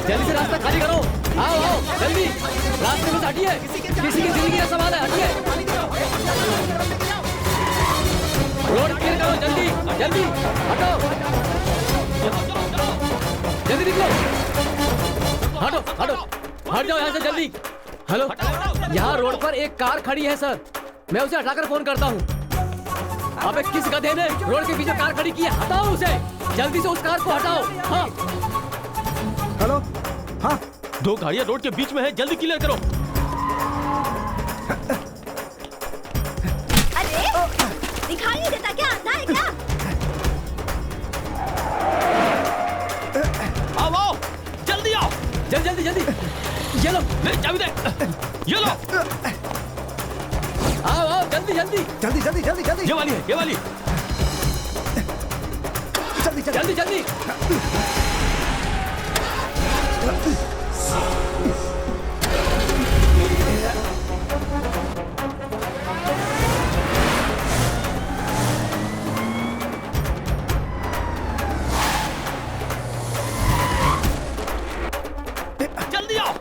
S8: जल्दी से रास्ता खाली करो। आओ आओ जल्दी, रास्ते में से हटिए, किसी की जिंदगी का सवाल है, हटिए। रोड क्लियर करो, जल्दी जल्दी हटो, जल्दी निकलो, हटो हटो, हट जाओ यहाँ से जल्दी। हेलो, यहाँ रोड पर एक कार खड़ी है सर, मैं उसे हटाकर फोन करता हूँ। अबे किस गधे ने रोड के पीछे कार खड़ी की है, हटाओ उसे, जल्दी से उस कार को हटाओ। हाँ
S4: हेलो, हाँ,
S6: 2 गाड़ियां रोड के बीच में है, जल्दी क्लियर करो।
S5: अरे दिखाई नहीं देता क्या, अंधा है क्या?
S6: आओ आओ, जल्दी आओ,
S8: जल्दी जल्दी जल्दी, ये लो,
S6: ले चाबी दे, ये लो,
S8: आओ आओ जल्दी जल्दी
S4: जल्दी जल्दी जल्दी जल्दी,
S6: ये वाली है, ये वाली,
S4: जल्दी
S8: जल्दी जल्दी।
S6: जल्दी आओ,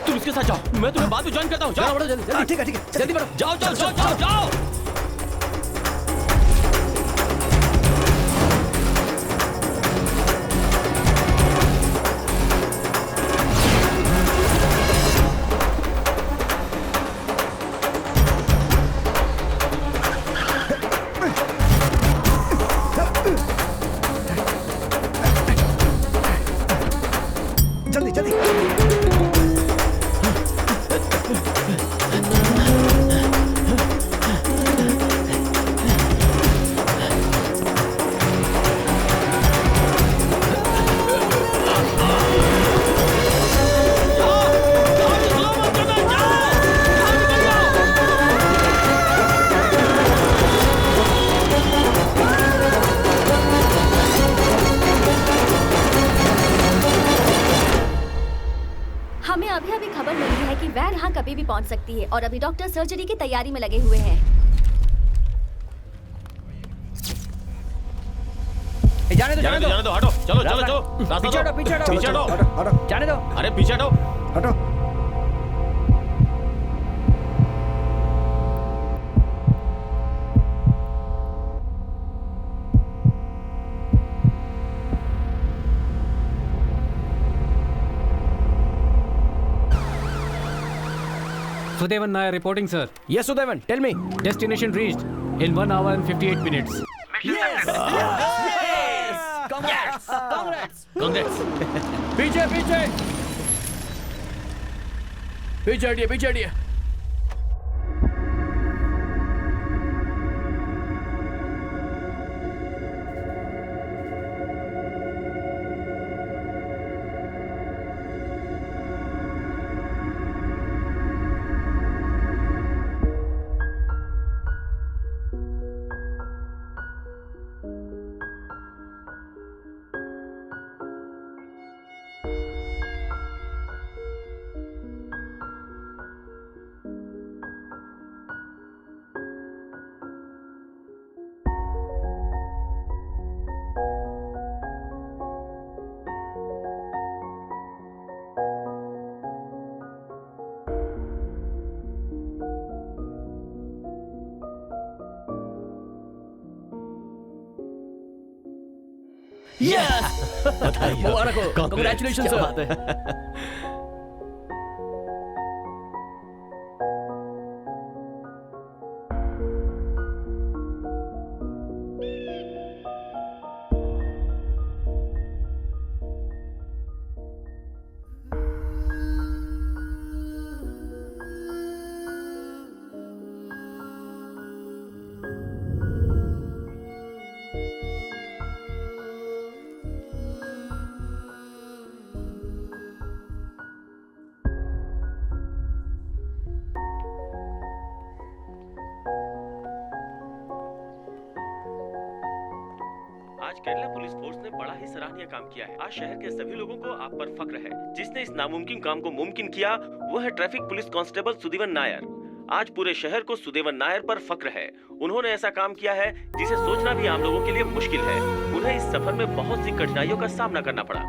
S6: तुम इसके साथ जाओ, मैं तुम्हें बाद में ज्वाइन करता हूँ। जाओ
S8: बढ़ो जल्दी जल्दी,
S4: ठीक है
S8: जल्दी बढ़ो,
S6: जाओ जाओ जाओ जाओ जाओ।
S5: खबर मिली है कि वैन यहाँ कभी भी पहुँच सकती है और अभी डॉक्टर सर्जरी की तैयारी में लगे हुए हैं।
S6: जाने दो, हटो, चलो, चलो, चलो,
S7: पीछे हटो,
S6: पीछे हटो,
S7: जाने दो।
S6: अरे पीछे हटो,
S4: हटो।
S1: Sudevan Nair reporting, sir.
S12: Yes, Sudevan, tell me.
S1: Destination reached in 1 hour and 58 minutes.
S6: Congrats.
S7: पीछे पीछे पीछे हटिए, पीछे हटिए। मुबारक हो, कांग्रेचुलेशन सर।
S3: बात है।
S6: आज केरला पुलिस फोर्स ने बड़ा ही सराहनीय काम किया है। आज शहर के सभी लोगों को आप पर फक्र है। जिसने इस नामुमकिन काम को मुमकिन किया वो है ट्रैफिक पुलिस कांस्टेबल सुदेवन नायर। आज पूरे शहर को सुदेवन नायर पर फक्र है। उन्होंने ऐसा काम किया है जिसे सोचना भी आम लोगों के लिए मुश्किल है। उन्हें इस सफर में बहुत सी कठिनाइयों का सामना करना पड़ा।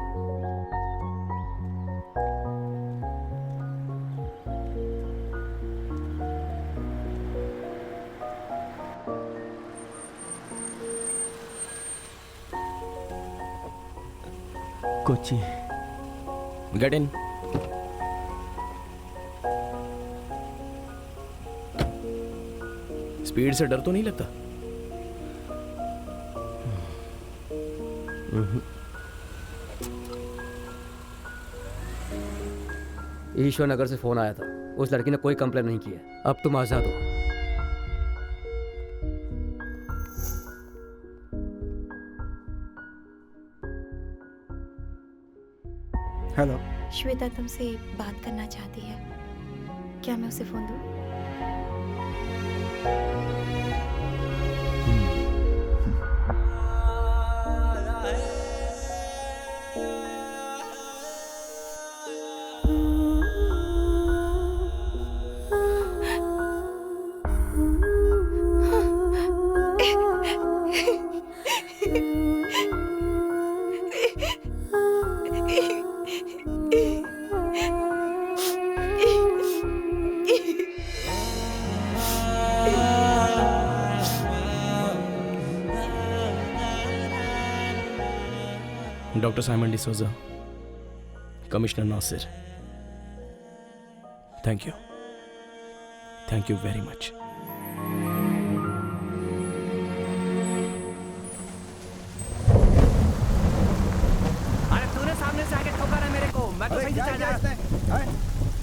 S12: Kochi, get in. स्पीड से डर तो नहीं लगता?
S8: ईश्वर नगर से फोन आया था। उस लड़की ने कोई कंप्लेन नहीं की है। अब तुम आजाद हो।
S4: हेलो।
S2: श्वेता तुमसे बात करना चाहती है, क्या मैं उसे फोन दूं?
S12: Dr. Simon D'Souza, Commissioner Nasir. Thank you. Thank you very much.
S7: अरे तूने सामने से आके ठोका है मेरे को। मैं तो सही से चल रहा था।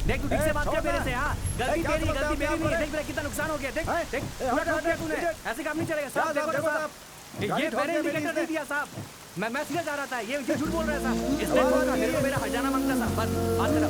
S7: देख तू ठीक से बात कर मेरे से। हाँ, गलती मेरी नहीं है। देख मेरा कितना नुकसान हो गया। देख पूरा ठोक दिया तूने। ऐसे काम नहीं चलेगा साहब। देखो साहब, ये मैंने इंडिकेटर नहीं दिया साहब। मैं सीधा जा रहा था। ये झूठ बोल रहा है साहब। इसने मेरे को मेरा हर्जाना मांगता साहब। बस बात करो।